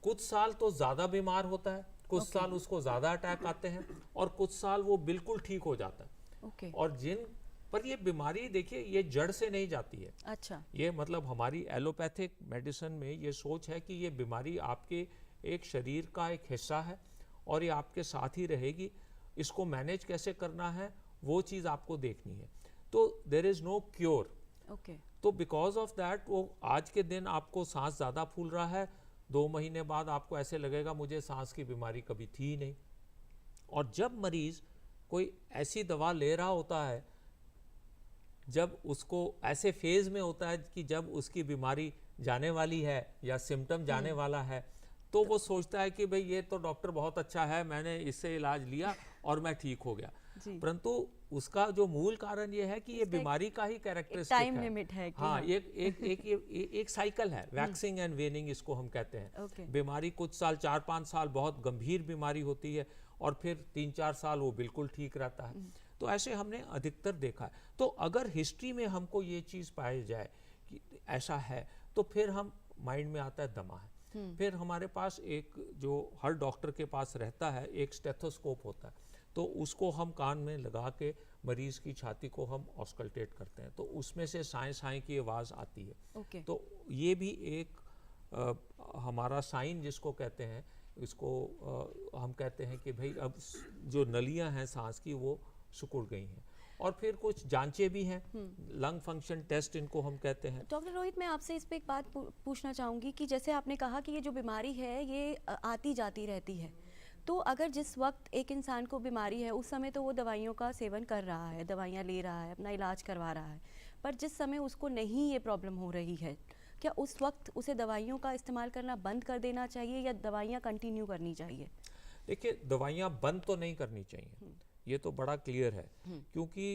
कुछ साल तो ज़्यादा बीमार होता है, कुछ साल उसको ज़्यादा अटैक आते हैं और कुछ साल वो बिल्कुल ठीक हो जाता है। और जिन पर ये बीमारी देखिए ये जड़ से नहीं जाती है। अच्छा। ये मतलब हमारी एलोपैथिक मेडिसिन में ये सोच है कि ये बीमारी आपके एक शरीर का एक हिस्सा है और ये आपके साथ ही रहेगी। इसको मैनेज कैसे करना है वो चीज़ आपको देखनी है। तो there is no cure. Okay. तो बिकॉज ऑफ दैट वो आज के दिन आपको सांस ज़्यादा फूल रहा है, 2 महीने बाद आपको ऐसे लगेगा मुझे सांस की बीमारी कभी थी ही नहीं। और जब मरीज़ कोई ऐसी दवा ले रहा होता है, जब उसको ऐसे फेज में होता है कि जब उसकी बीमारी जाने वाली है या सिम्टम जाने वाला है, तो वो सोचता है कि भाई ये तो डॉक्टर बहुत अच्छा है, मैंने इससे इलाज लिया और मैं ठीक हो गया। परंतु उसका जो मूल कारण ये है कि ये बीमारी का ही कैरेक्टरिस्टिक है। टाइम लिमिट है कि हाँ, एक साइकिल है, वैक्सिंग एंड वेनिंग इसको हम कहते हैं। बीमारी कुछ साल 4-5 साल बहुत गंभीर बीमारी होती है और फिर 3-4 साल वो बिल्कुल ठीक रहता है। तो ऐसे हमने अधिकतर देखा है। तो अगर हिस्ट्री में हमको ये चीज़ पाई जाए कि ऐसा है, तो फिर हम माइंड में आता है दमा है। फिर हमारे पास एक जो हर डॉक्टर के पास रहता है एक स्टेथोस्कोप होता है, तो उसको हम कान में लगा के मरीज की छाती को हम ऑस्कल्टेट करते हैं, तो उसमें से साएं साएं की आवाज़ आती है। तो ये भी एक हमारा साइन जिसको कहते हैं, इसको हम कहते हैं कि भाई अब जो नलियां हैं सांस की वो सिकुड़ गई हैं। और फिर कुछ जांचें भी हैं, लंग फंक्शन टेस्ट इनको हम कहते हैं। डॉक्टर रोहित, मैं आपसे इस पे एक बात पूछना चाहूँगी कि जैसे आपने कहा कि ये जो बीमारी है ये आती जाती रहती है, तो अगर जिस वक्त एक इंसान को बीमारी है उस समय तो वो दवाइयों का सेवन कर रहा है, दवाइयाँ ले रहा है, अपना इलाज करवा रहा है, पर जिस समय उसको नहीं ये प्रॉब्लम हो रही है, क्या उस वक्त उसे दवाइयों का इस्तेमाल करना बंद कर देना चाहिए या दवाइयाँ कंटिन्यू करनी चाहिए? देखिए, दवाइयाँ बंद तो नहीं करनी चाहिए, ये तो बड़ा क्लियर है। क्योंकि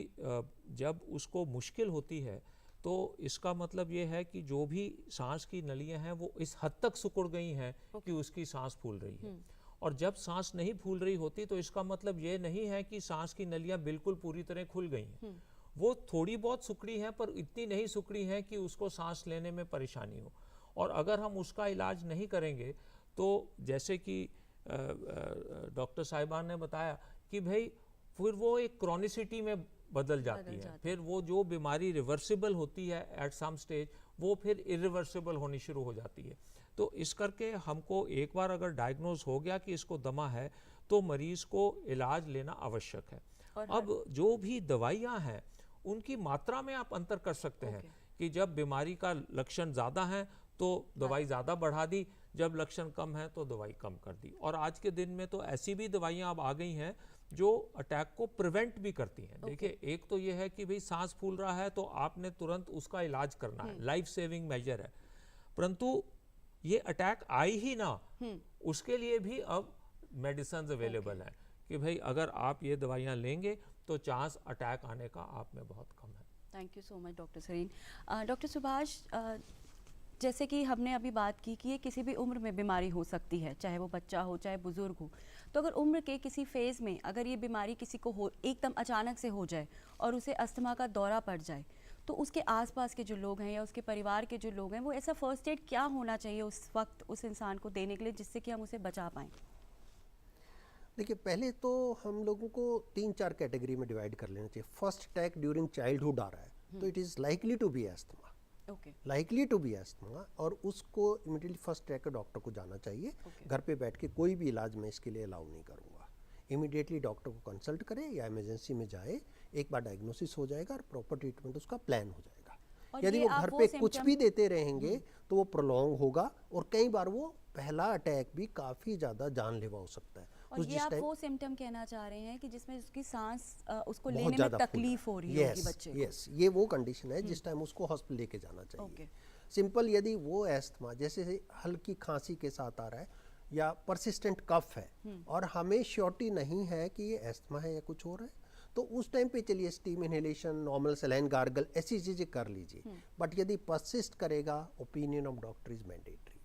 जब उसको मुश्किल होती है तो इसका मतलब ये है कि जो भी सांस की नलियां हैं वो इस हद तक सिकुड़ गई हैं कि उसकी सांस फूल रही है। और जब सांस नहीं फूल रही होती तो इसका मतलब ये नहीं है कि सांस की नलियां बिल्कुल पूरी तरह खुल गई हैं। वो थोड़ी बहुत सिकुड़ी हैं पर इतनी नहीं सिकुड़ी हैं कि उसको सांस लेने में परेशानी हो। और अगर हम उसका इलाज नहीं करेंगे तो जैसे कि डॉक्टर साहिबान ने बताया कि भाई फिर वो एक क्रॉनिसिटी में बदल जाती है। फिर वो जो बीमारी रिवर्सिबल होती है एट सम स्टेज, वो फिर इरिवर्सिबल होनी शुरू हो जाती है। तो इस करके हमको एक बार अगर डायग्नोज हो गया कि इसको दमा है तो मरीज को इलाज लेना आवश्यक है। अब जो भी दवाइयाँ हैं उनकी मात्रा में आप अंतर कर सकते हैं कि जब बीमारी का लक्षण ज़्यादा है तो दवाई ज़्यादा बढ़ा दी, जब लक्षण कम है तो दवाई कम कर दी। और आज के दिन में तो ऐसी भी दवाइयाँ अब आ गई हैं जो अटैक को प्रिवेंट भी करती हैं। देखिए, एक तो ये है कि भाई सांस फूल रहा है तो आपने तुरंत उसका इलाज करना है, लाइफ सेविंग मेजर है। परंतु ये अटैक आई ही ना, उसके लिए भी अब मेडिसिन अवेलेबल हैं कि भाई अगर आप ये दवाइयाँ लेंगे तो चांस अटैक आने का आप में बहुत कम है। Thank you so much doctor Sareen. Doctor Subhash, जैसे कि हमने अभी बात की कि ये किसी भी उम्र में बीमारी हो सकती है, चाहे वो बच्चा हो चाहे बुजुर्ग हो। तो अगर उम्र के किसी फेज़ में अगर ये बीमारी किसी को हो, एकदम अचानक से हो जाए और उसे अस्थमा का दौरा पड़ जाए, तो उसके आसपास के जो लोग हैं या उसके परिवार के जो लोग हैं, वो ऐसा फर्स्ट एड क्या होना चाहिए उस वक्त उस इंसान को देने के लिए, जिससे कि हम उसे बचा पाएँ? देखिए, पहले तो हम लोगों को 3-4 कैटेगरी में डिवाइड कर लेना चाहिए। फर्स्ट अटैक ड्यूरिंग चाइल्डहुड आ रहा है तो it is likely to be asthma, okay, likely to be asthma, और उसको इमीडिएटली फर्स्ट अटैक के डॉक्टर को जाना चाहिए। घर पे बैठ के कोई भी इलाज मैं इसके लिए अलाउ नहीं करूँगा। इमीडिएटली डॉक्टर को कंसल्ट करे या इमरजेंसी में जाए, एक बार डायग्नोसिस हो जाएगा और प्रॉपर ट्रीटमेंट उसका प्लान हो जाएगा। और यदि ये वो आप घर वो पे कुछ symptom- भी देते रहेंगे तो वो प्रोलॉन्ग होगा और कई बार वो पहला अटैक भी काफ़ी ज़्यादा जानलेवा हो सकता है। और ये आप वो सिम्टम कहना चाह रहे हैं कि जिसमें उसकी सांस उसको बहुत लेने में ज़्यादा तकलीफ हो रही होगी बच्चे को? यस, ये वो कंडीशन है जिस टाइम उसको हॉस्पिटल लेके जाना चाहिए। ओके। सिंपल, यदि वो एस्थमा जैसे हल्की खांसी के साथ आ रहा है या परसिस्टेंट कफ है और हमें श्योरिटी नहीं है कि ये एस्थमा है या कुछ और है, तो उस टाइम पे चलिए steam inhalation, normal saline gargle, ऐसी चीज़ें कर लीजिए। बट यदि परसिस्ट करेगा, opinion of doctor is mandatory.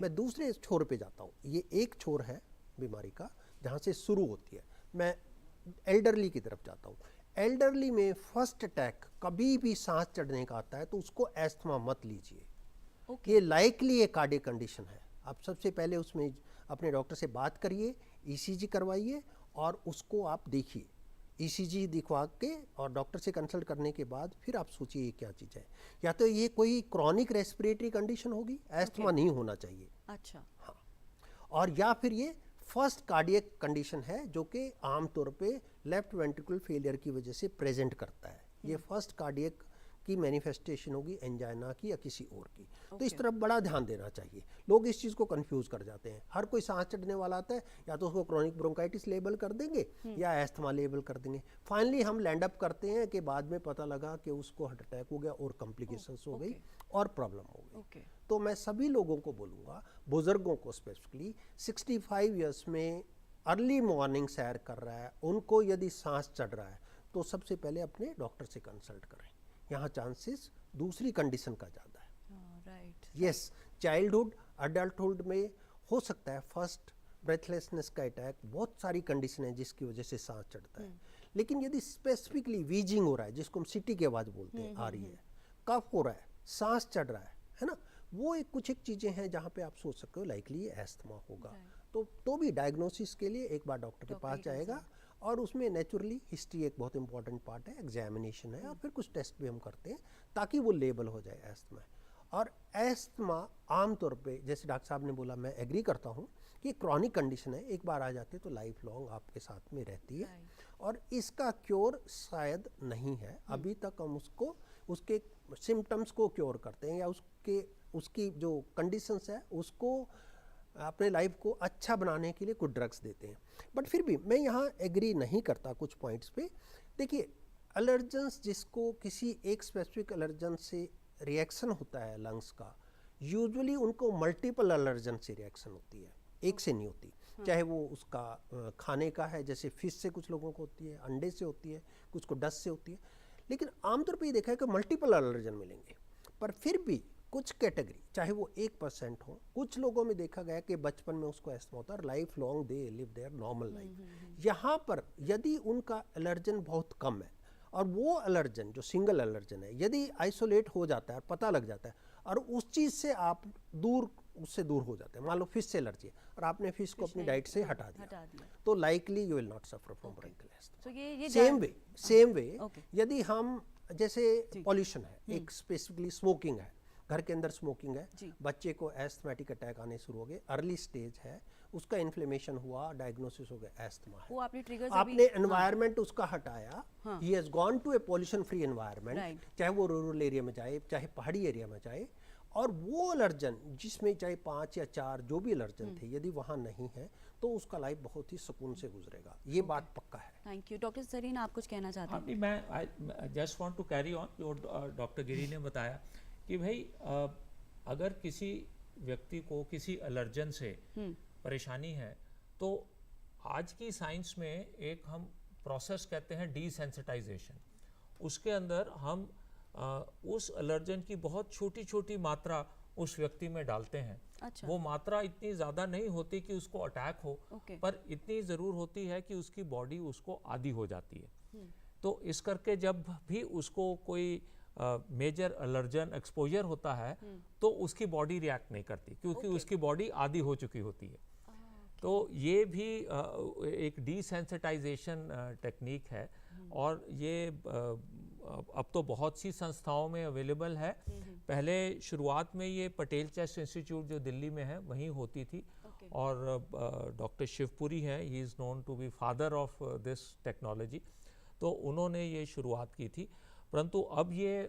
मैं दूसरे छोर पे जाता हूँ। ये एक छोर है बीमारी का जहाँ से शुरू होती है। मैं एल्डरली की तरफ जाता हूँ। एल्डरली में फर्स्ट अटैक कभी भी सांस चढ़ने का आता है तो उसको एस्थमा मत लीजिए। ये लाइकली एक कार्डियक कंडीशन है। आप सबसे पहले उसमें अपने डॉक्टर से बात करिए, ईसीजी करवाइए और उसको आप देखिए। ईसीजी दिखवा के और डॉक्टर से कंसल्ट करने के बाद फिर आप सोचिए ये क्या चीज़ है। या तो ये कोई क्रॉनिक रेस्पिरेटरी कंडीशन होगी, एस्थमा नहीं होना चाहिए। अच्छा, हाँ, और या फिर ये फर्स्ट कार्डियक कंडीशन है जो कि आमतौर पे लेफ्ट वेंट्रिकुलर फेलियर की वजह से प्रेजेंट करता है। ये फर्स्ट कार्डियक की मैनिफेस्टेशन होगी एंजाइना की या किसी और की। तो इस तरफ बड़ा ध्यान देना चाहिए। लोग इस चीज़ को कंफ्यूज कर जाते हैं। हर कोई सांस चढ़ने वाला आता है, या तो उसको क्रॉनिक ब्रोंकाइटिस लेबल कर देंगे या एस्थमा लेबल कर देंगे। फाइनली हम लैंड अप करते हैं कि बाद में पता लगा कि उसको हार्ट अटैक हो गया और कॉम्प्लिकेशंस हो गई और प्रॉब्लम हो गई। ओके। तो मैं सभी लोगों को बोलूँगा, बुजुर्गों को स्पेसिफिकली 65 ईयर्स में अर्ली मॉर्निंग सैर कर रहा है, उनको यदि सांस चढ़ रहा है तो सबसे पहले अपने डॉक्टर से कंसल्ट करें। यहाँ चांसेस दूसरी कंडीशन का ज़्यादा है। राइट। यस, चाइल्डहुड अडल्टहुड में हो सकता है फर्स्ट ब्रेथलेसनेस का अटैक, बहुत सारी कंडीशन है जिसकी वजह से सांस चढ़ता है। लेकिन यदि स्पेसिफिकली वीजिंग हो रहा है, जिसको हम सीटी की आवाज़ बोलते हैं, आ रही है, कफ हो रहा है, सांस चढ़ रहा है ना, वो एक चीज़ें हैं जहाँ पे आप सोच सकते हो लाइकली एस्थमा होगा। तो भी डायग्नोसिस के लिए एक बार डॉक्टर के पास जाएगा और उसमें नेचुरली हिस्ट्री एक बहुत इंपॉर्टेंट पार्ट है, एग्जामिनेशन है और फिर कुछ टेस्ट भी हम करते हैं ताकि वो लेबल हो जाए एस्थमा। और एस्थमा आमतौर पे जैसे डॉक्टर साहब ने बोला, मैं एग्री करता हूँ कि क्रॉनिक कंडीशन है, एक बार आ जाती है तो लाइफ लॉन्ग आपके साथ में रहती है और इसका क्योर शायद नहीं है। अभी तक हम उसके सिम्टम्स को क्योर करते हैं या उसकी जो कंडीशंस है उसको अपने लाइफ को अच्छा बनाने के लिए कुछ ड्रग्स देते हैं। बट फिर भी मैं यहाँ एग्री नहीं करता कुछ पॉइंट्स पे। देखिए, एलर्जेंस, जिसको किसी एक स्पेसिफिक एलर्जन से रिएक्शन होता है लंग्स का, यूजुअली उनको मल्टीपल एलर्जन से रिएक्शन होती है, एक से नहीं होती। चाहे वो उसका खाने का है, जैसे फिश से कुछ लोगों को होती है, अंडे से होती है, कुछ को डस्ट से होती है। लेकिन आमतौर पर ये देखा है कि मल्टीपल एलर्जन मिलेंगे। पर फिर भी कुछ कैटेगरी, चाहे वो 1% हो, कुछ लोगों में देखा गया कि बचपन में उसको एस्थमा होता है, life long they live there normal life. यहाँ पर यदि उनका एलर्जन बहुत कम है और वो एलर्जन जो सिंगल एलर्जन है यदि आइसोलेट हो जाता है, पता लग जाता है और उस चीज़ से आप उससे दूर हो जाते हैं, मान लो फिश से एलर्जी है और आपने फिश को अपनी डाइट से हटा दिया, तो likely you will not suffer from bronchial asthma. Same way यदि हम, जैसे पॉल्यूशन है, एक स्पेसिफिकली स्मोकिंग है, घर के अंदर स्मोकिंग है, बच्चे को एस्थमेटिक अटैक आने शुरू हो गए, अर्ली स्टेज है, उसका इन्फ्लेमेशन हुआ, डायग्नोसिस हो गया, एस्थमा है। वो आपने एनवायरनमेंट उसका हटाया, he has gone to a pollution free environment, चाहे वो रूरल एरिया में जाए चाहे पहाड़ी एरिया में जाए, और वो एलर्जन जिसमें चाहे 5 या 4 जो भी एलर्जन थे यदि वहाँ नहीं है तो उसका लाइफ बहुत ही सुकून से गुजरेगा। ये बात पक्का है। Thank you. डॉक्टर सरीन, आप कुछ कहना चाहते हैं? मैं just want to carry on जो डॉक्टर गिरी ने बताया कि भाई अगर किसी व्यक्ति को किसी एलर्जन से परेशानी है तो आज की साइंस में एक हम प्रोसेस कहते हैं डीसेंसिटाइजेशन। उसके अंदर हम उस एलर्जन की बहुत छोटी छोटी मात्रा उस व्यक्ति में डालते हैं। अच्छा। वो मात्रा इतनी ज़्यादा नहीं होती कि उसको अटैक हो, पर इतनी ज़रूर होती है कि उसकी बॉडी उसको आदी हो जाती है। तो इस करके जब भी उसको कोई मेजर एलर्जन एक्सपोजर होता है तो उसकी बॉडी रिएक्ट नहीं करती, क्योंकि उसकी बॉडी आदी हो चुकी होती है। तो ये भी एक डिसेंसिटाइजेशन टेक्निक है, और ये अब तो बहुत सी संस्थाओं में अवेलेबल है। पहले शुरुआत में ये पटेल चेस्ट इंस्टीट्यूट जो दिल्ली में है वहीं होती थी, और डॉक्टर शिवपुरी हैं, he is known to be father of this technology, तो उन्होंने ये शुरुआत की थी। परंतु अब ये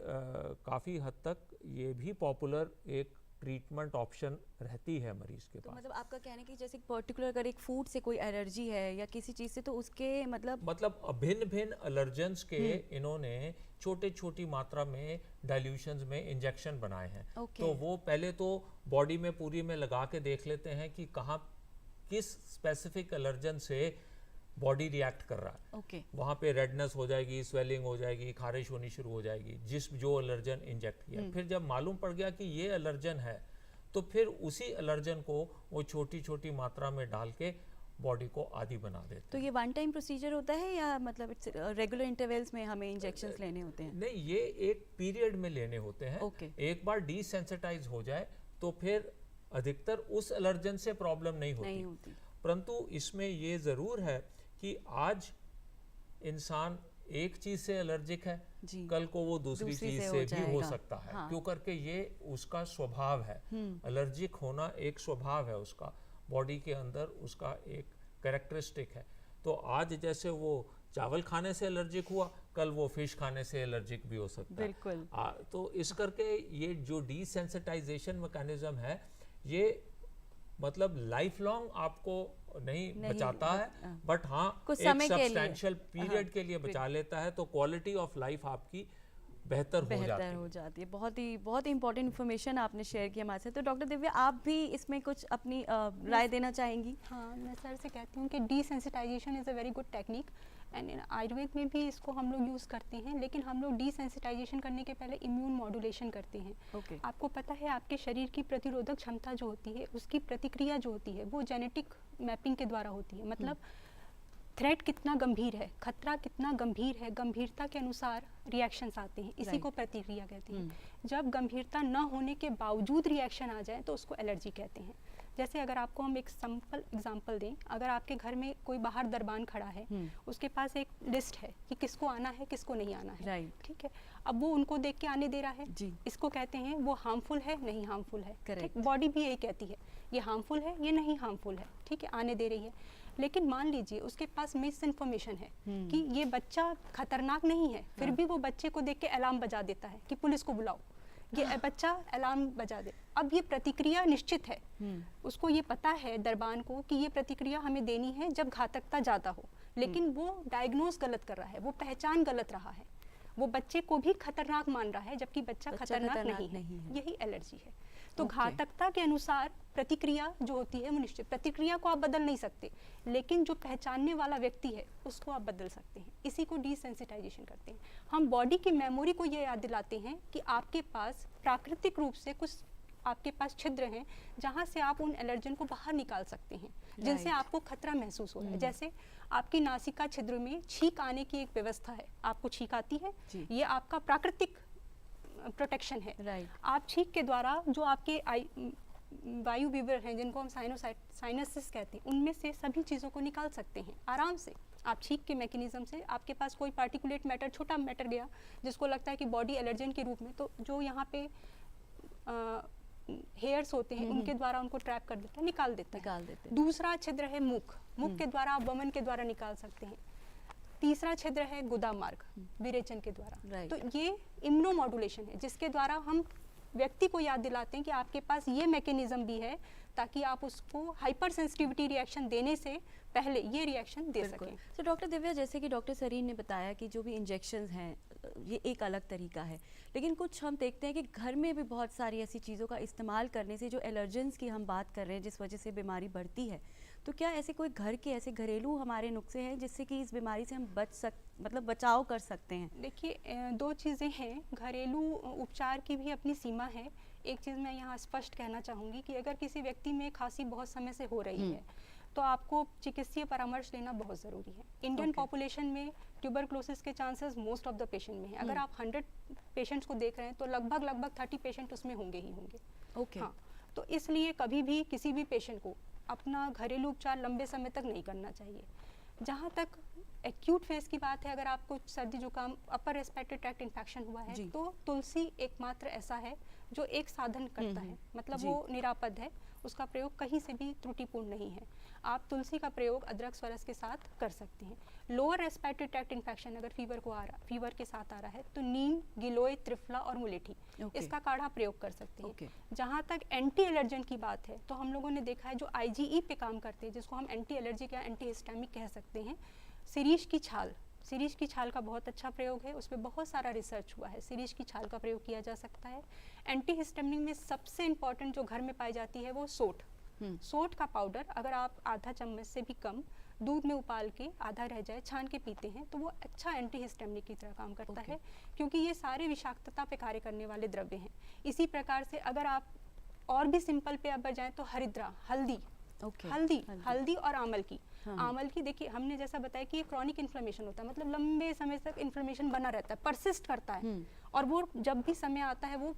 काफ़ी हद तक ये भी पॉपुलर एक ट्रीटमेंट ऑप्शन रहती है मरीज के तो पास। मतलब आपका कहना है कि जैसे पर्टिकुलर अगर एक फूड से कोई एलर्जी है या किसी चीज़ से, तो उसके मतलब भिन्न भिन्न एलर्जेंस के इन्होंने छोटे छोटी मात्रा में डाइल्यूशंस में इंजेक्शन बनाए हैं। तो वो पहले तो बॉडी में पूरी में लगा के देख लेते हैं कि कहाँ किस स्पेसिफिक एलर्जन से बॉडी रिएक्ट कर रहा है। वहाँ पे रेडनेस हो जाएगी, स्वेलिंग हो जाएगी, खारिश होनी शुरू हो जाएगी जो एलर्जन इंजेक्ट किया। फिर जब मालूम पड़ गया कि ये एलर्जन है, तो फिर उसी एलर्जन को वो छोटी छोटी मात्रा में डाल के बॉडी को आदी बना देते। तो ये वन टाइम प्रोसीजर होता है या मतलब रेगुलर इंटरवल्स में हमें इंजेक्शंस लेने होते हैं? नहीं, ये एक पीरियड में लेने होते हैं। एक बार डिसेंसिटाइज हो जाए तो फिर अधिकतर उस एलर्जन से प्रॉब्लम नहीं होती। परंतु इसमें ये ज़रूर है कि आज इंसान एक चीज से एलर्जिक है, कल को वो दूसरी चीज से भी हो सकता है। हाँ। क्यों करके ये उसका स्वभाव है। एलर्जिक होना एक स्वभाव है उसका, बॉडी के अंदर उसका एक कैरेक्टरिस्टिक है। तो आज जैसे वो चावल खाने से एलर्जिक हुआ, कल वो फिश खाने से एलर्जिक भी हो सकता बिल्कुल। है। तो इस करके ये जो डिसेंसिटाइजेशन मैकेनिज्म है, ये मतलब लाइफ लॉन्ग आपको नहीं बचाता है, बट हाँ एक सब्सटैंशियल पीरियड के लिए बचा लेता है। तो क्वालिटी ऑफ लाइफ आपकी बेहतर हो जाती है। बहुत ही इंपॉर्टेंट इन्फॉर्मेशन आपने शेयर किया हमारे साथ। तो डॉक्टर दिव्या, आप भी इसमें कुछ अपनी राय देना चाहेंगी? हाँ, मैं सर से कहती हूँ कि desensitisation is a very good technique, and Ayurveda में भी इसको हम लोग यूज़ करते हैं। लेकिन हम लोग डिसेंसिटाइजेशन करने के पहले इम्यून मॉड्यूलेशन करते हैं। आपको पता है आपके शरीर की प्रतिरोधक क्षमता जो होती है, उसकी प्रतिक्रिया जो होती है वो जेनेटिक मैपिंग के द्वारा होती है। मतलब थ्रेट कितना गंभीर है, खतरा कितना गंभीर है, गंभीरता के अनुसार रिएक्शंस आते हैं, इसी को प्रतिक्रिया कहते हैं। जब गंभीरता न होने के बावजूद रिएक्शन आ जाए तो उसको एलर्जी कहते हैं। जैसे अगर आपको हम एक सिंपल एग्जांपल दें, अगर आपके घर में कोई बाहर दरबान खड़ा है, उसके पास एक लिस्ट है कि किसको आना है किसको नहीं आना है, ठीक है। अब वो उनको देख के आने दे रहा है, इसको कहते हैं वो हार्मफुल है नहीं हार्मफुल है, ठीक। बॉडी भी यही कहती है ये हार्मफुल है ये नहीं हार्मफुल है, ठीक है, आने दे रही है। लेकिन मान लीजिए उसके पास मिस इन्फॉर्मेशन है कि ये बच्चा खतरनाक नहीं है, फिर भी वो बच्चे को देख के अलार्म बजा देता है कि पुलिस को बुलाओ, ये बच्चा अलार्म बजा दे। अब ये प्रतिक्रिया निश्चित है, उसको ये पता है दरबान को कि ये प्रतिक्रिया हमें देनी है जब घातकता ज़्यादा हो, लेकिन वो डायग्नोज गलत कर रहा है, वो पहचान गलत रहा है, वो बच्चे को भी खतरनाक मान रहा है जबकि बच्चा खतरनाक नहीं है। यही एलर्जी है। तो घातकता के अनुसार प्रतिक्रिया जो होती है वो निश्चित, प्रतिक्रिया को आप बदल नहीं सकते, लेकिन जो पहचानने वाला व्यक्ति है उसको आप बदल सकते हैं। इसी को डिसेंसिटाइजेशन करते हैं। हम बॉडी की मेमोरी को ये याद दिलाते हैं कि आपके पास प्राकृतिक रूप से कुछ आपके पास छिद्र हैं जहाँ से आप उन एलर्जन को बाहर निकाल सकते हैं, जिनसे आपको खतरा महसूस हो रहा है। जैसे आपकी नासिका छिद्र में छींक आने की एक व्यवस्था है, आपको छींक आती है, ये आपका प्राकृतिक प्रोटेक्शन है। आप छींक के द्वारा जो आपके वायु विवर हैं, जिनको हम साइनसिस कहते हैं, उनमें से सभी चीज़ों को निकाल सकते हैं आराम से। आप छींक के मैकेनिज्म से, आपके पास कोई पार्टिकुलेट मैटर, छोटा मैटर गया जिसको लगता है कि बॉडी एलर्जन के रूप में, तो जो यहाँ पे हेयर्स होते हैं उनके द्वारा उनको ट्रैप कर देता है, निकाल देते हैं। दूसरा छिद्र है मुख के द्वारा आप वमन के द्वारा निकाल सकते हैं। तीसरा छिद्र है गुदा मार्ग, विरेचन के द्वारा। तो ये इम्यूनोमॉड्यूलेशन है जिसके द्वारा हम व्यक्ति को याद दिलाते हैं कि आपके पास ये मैकेनिज्म भी है, ताकि आप उसको हाइपर सेंसिटिविटी रिएक्शन देने से पहले ये रिएक्शन दे सकें। तो डॉक्टर दिव्या, जैसे कि डॉक्टर सरीन ने बताया कि जो भी इंजेक्शंस हैं ये एक अलग तरीका है, लेकिन कुछ हम देखते हैं कि घर में भी बहुत सारी ऐसी चीज़ों का इस्तेमाल करने से जो एलर्जेंस की हम बात कर रहे हैं, जिस वजह से बीमारी बढ़ती है, तो क्या ऐसे कोई घर के ऐसे घरेलू हमारे नुस्खे हैं जिससे कि इस बीमारी से हम मतलब बचाव कर सकते हैं? देखिए, दो चीज़ें हैं। घरेलू उपचार की भी अपनी सीमा है। एक चीज़ मैं यहाँ स्पष्ट कहना चाहूँगी कि अगर किसी व्यक्ति में खांसी बहुत समय से हो रही है तो आपको चिकित्सीय परामर्श लेना बहुत ज़रूरी है। Indian Okay. पॉपुलेशन में ट्यूबरक्लोसिस के chances most of the patient में है। अगर आप 100 पेशेंट्स को देख रहे हैं तो लगभग 30 पेशेंट उसमें होंगे ही होंगे। ओके। हाँ, तो इसलिए कभी भी किसी भी पेशेंट को अपना घरेलू उपचार लंबे समय तक नहीं करना चाहिए। जहाँ तक एक्यूट फेज की बात है, अगर आपको सर्दी जुकाम अपर रेस्पिरेटरी ट्रैक्ट इन्फेक्शन हुआ है जी। तो तुलसी एकमात्र ऐसा है जो एक साधन करता है, मतलब जी। वो निरापद है, उसका प्रयोग कहीं से भी त्रुटिपूर्ण नहीं है। आप तुलसी का प्रयोग अदरक स्वरस के साथ कर सकते हैं। लोअर रेस्पिरेटरी ट्रैक्ट इन्फेक्शन अगर फीवर के साथ आ रहा है तो नीम, गिलोय, त्रिफला और मुलेठी Okay. इसका काढ़ा प्रयोग कर सकते हैं। Okay. जहाँ तक एंटी एलर्जेंट की बात है तो हम लोगों ने देखा है जो IgE पे काम करते हैं, जिसको हम एंटी एलर्जिक या एंटी हिस्टामिक कह सकते हैं, शिरीष की छाल का बहुत अच्छा प्रयोग है, उस पर बहुत सारा रिसर्च हुआ है। शिरीष की छाल का प्रयोग किया जा सकता है। एंटी हिस्टामिक में सबसे इम्पॉर्टेंट जो घर में पाई जाती है वो सोट। सोट का पाउडर अगर आप आधा चम्मच से भी कम दूध में उबाल के आधा रह जाए छान के पीते हैं तो वो अच्छा एंटी हिस्टामिक की तरह काम करता है, क्योंकि ये सारे विषाक्तता पे कार्य करने वाले द्रव्य हैं। इसी प्रकार से अगर आप और भी सिंपल पे अब जाएं तो हरिद्रा, हल्दी और आमल की। आमल की देखिए, हमने जैसा बताया कि ये क्रॉनिक इन्फ्लेमेशन होता है, मतलब लंबे समय तक इन्फ्लेमेशन बना रहता है, परसिस्ट करता है, और वो जब भी समय आता है वो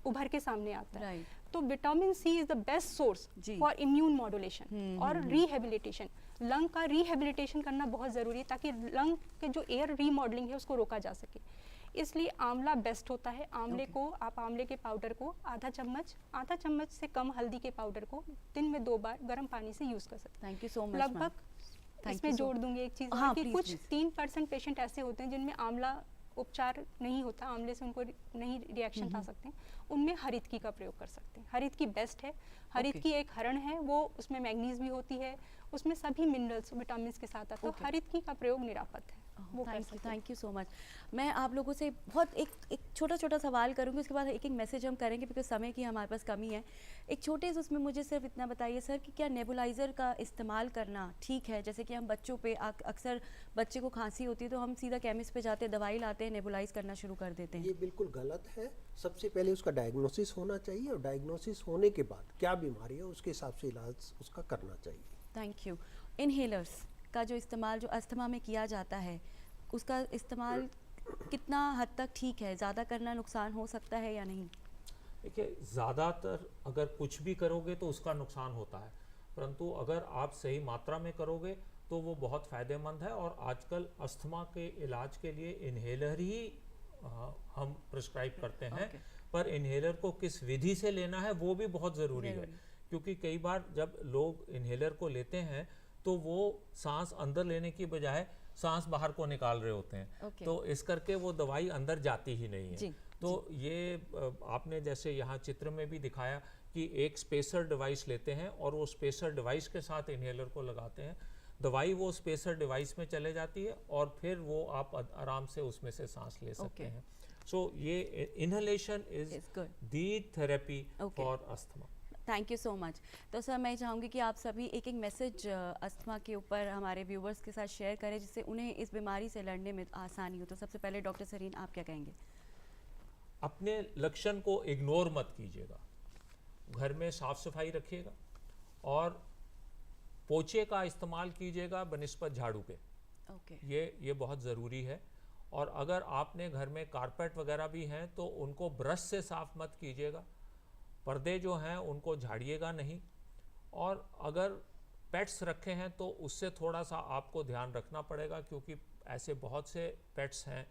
उभर के सामने आता है। तो vitamin C is the best source for immune modulation और रिहेबिलिटेशन। लंग का रिहेबिलिटेशन करना बहुत ज़रूरी है ताकि लंग के जो एयर रीमॉडलिंग है उसको रोका जा सके। इसलिए आंवला बेस्ट होता है। आंवले को आप आंवले के पाउडर को आधा चम्मच से कम हल्दी के पाउडर को दिन में 2 बार गर्म पानी से यूज़ कर सकते हैं। Thank you so much. लगभग इसमें जोड़ दूंगी एक चीज़ कि प्लीज, कुछ 3% पेशेंट ऐसे होते हैं जिनमें आंवला उपचार नहीं होता, आंवले से उनको नहीं रिएक्शन आ सकते हैं, उनमें हरितकी का प्रयोग कर सकते हैं। हरितकी बेस्ट है। हरितकी एक हरण है, वो उसमें मैग्नीज भी होती है, उसमें सभी मिनरल्स विटामिन के साथ आता है, तो हरितकी का प्रयोग निरापद है। वो कर सकते हैं। Thank you so much. मैं आप लोगों से बहुत एक छोटा सवाल करूंगी, उसके बाद एक मैसेज हम करेंगे बिकॉज समय की हमारे पास कमी है। एक छोटे से उसमें मुझे सिर्फ इतना बताइए सर कि क्या नेबुलाइज़र का इस्तेमाल करना ठीक है? जैसे कि हम बच्चों पे अक्सर बच्चे को खांसी होती है तो हम सीधा केमिस्ट पे जाते हैं, दवाई लाते हैं, नेबुलाइज करना शुरू कर देते हैं। ये बिल्कुल गलत है। सबसे पहले उसका डायग्नोसिस होना चाहिए और डायग्नोसिस होने के बाद क्या बीमारी है उसके हिसाब से इलाज उसका करना चाहिए। Thank you. इनहेलर्स का जो इस्तेमाल जो अस्थमा में किया जाता है, उसका इस्तेमाल कितना हद तक ठीक है? ज़्यादा करना नुकसान हो सकता है या नहीं? देखिए, ज़्यादातर अगर कुछ भी करोगे तो उसका नुकसान होता है, परंतु अगर आप सही मात्रा में करोगे तो वो बहुत फ़ायदेमंद है। और आजकल अस्थमा के इलाज के लिए इन्हेलर ही हम प्रिस्क्राइब करते हैं। पर इन्हेलर को किस विधि से लेना है वो भी बहुत ज़रूरी है, क्योंकि कई बार जब लोग इन्हेलर को लेते हैं तो वो सांस अंदर लेने की बजाय सांस बाहर को निकाल रहे होते हैं, तो इस करके वो दवाई अंदर जाती ही नहीं है। तो ये आपने जैसे यहाँ चित्र में भी दिखाया कि एक स्पेसर डिवाइस लेते हैं और वो स्पेसर डिवाइस के साथ इन्हेलर को लगाते हैं, दवाई वो स्पेसर डिवाइस में चले जाती है और फिर वो आप आराम से उसमें से सांस ले सकते हैं। सो ये inhalation is the therapy for asthma. Thank you so much. तो सर मैं चाहूँगी कि आप सभी एक मैसेज अस्थमा के ऊपर हमारे व्यूवर्स के साथ शेयर करें जिससे उन्हें इस बीमारी से लड़ने में आसानी हो। तो सबसे पहले डॉक्टर सरीन, आप क्या कहेंगे? अपने लक्षण को इग्नोर मत कीजिएगा, घर में साफ सफाई रखिएगा और पोछे का इस्तेमाल कीजिएगा बनिस्बत झाड़ू के। ये बहुत ज़रूरी है। और अगर आपने घर में कारपेट वगैरह भी हैं तो उनको ब्रश से साफ मत कीजिएगा, पर्दे जो हैं उनको झाड़िएगा नहीं। और अगर पेट्स रखे हैं तो उससे थोड़ा सा आपको ध्यान रखना पड़ेगा, क्योंकि ऐसे बहुत से पेट्स हैं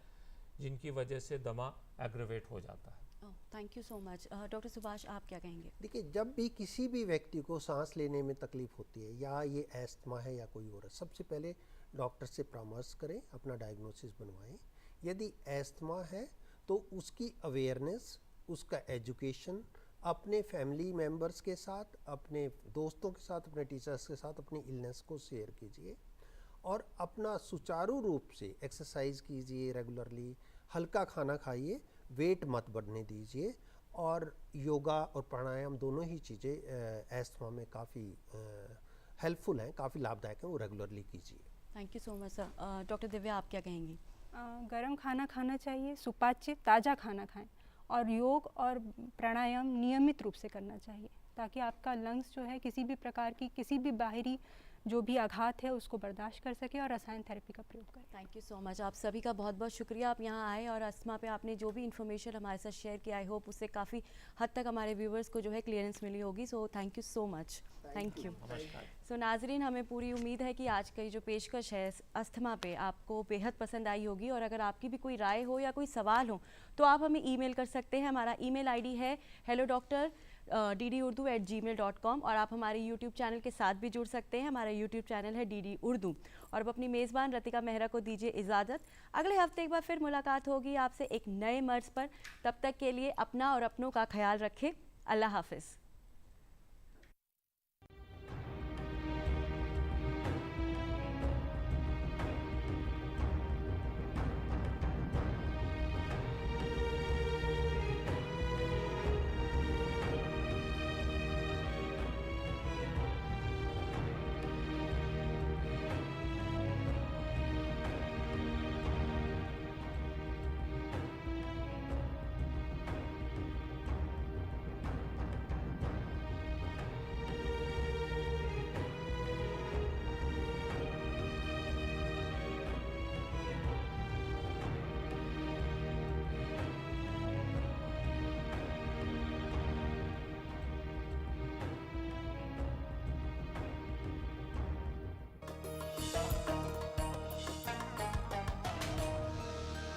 जिनकी वजह से दमा एग्रेवेट हो जाता है। Thank you so much. Doctor Subhash, आप क्या कहेंगे? देखिए, जब भी किसी भी व्यक्ति को सांस लेने में तकलीफ होती है या ये एस्थमा है या कोई और है, सबसे पहले डॉक्टर से परामर्श करें, अपना डायग्नोसिस बनवाएं। यदि एस्थमा है तो उसकी अवेयरनेस, उसका एजुकेशन अपने फैमिली मेम्बर्स के साथ, अपने दोस्तों के साथ, अपने टीचर्स के साथ अपनी इलनेस को शेयर कीजिए और अपना सुचारू रूप से एक्सरसाइज कीजिए, रेगुलरली हल्का खाना खाइए, वेट मत बढ़ने दीजिए। और योगा और प्राणायाम दोनों ही चीज़ें एस्थमा में काफ़ी हेल्पफुल हैं, काफ़ी लाभदायक हैं, वो रेगुलरली कीजिए। Thank you so much sir. Doctor Divya, आप क्या कहेंगी? गर्म खाना खाना चाहिए, सुपाच्य ताज़ा खाना खाएं और योग और प्राणायाम नियमित रूप से करना चाहिए ताकि आपका लंग्स जो है किसी भी प्रकार की किसी भी बाहरी जो भी आघात है उसको बर्दाश्त कर सके और रसायन थेरेपी का प्रयोग करें। Thank you so much. आप सभी का बहुत बहुत शुक्रिया, आप यहाँ आए और अस्थमा पे आपने जो भी इन्फॉर्मेशन हमारे साथ शेयर किया, आई होप उससे काफ़ी हद तक हमारे व्यूवर्स को जो है क्लियरेंस मिली होगी। So thank you so much. Thank you. So नाजरीन, हमें पूरी उम्मीद है कि आज की जो पेशकश है अस्थमा पे आपको बेहद पसंद आई होगी और अगर आपकी भी कोई राय हो या कोई सवाल हो तो आप हमें ईमेल कर सकते हैं। हमारा ईमेल आईडी है hello.doctor@gmail.com और आप हमारे यूट्यूब चैनल के साथ भी जुड़ सकते हैं। हमारा यूट्यूब चैनल है DD उर्दू। और अब अपनी मेज़बान रतिका मेहरा को दीजिए इजाज़त। अगले हफ्ते एक बार फिर मुलाकात होगी आपसे एक नए मर्ज पर। तब तक के लिए अपना और अपनों का ख्याल रखें। अल्लाह हाफिज़।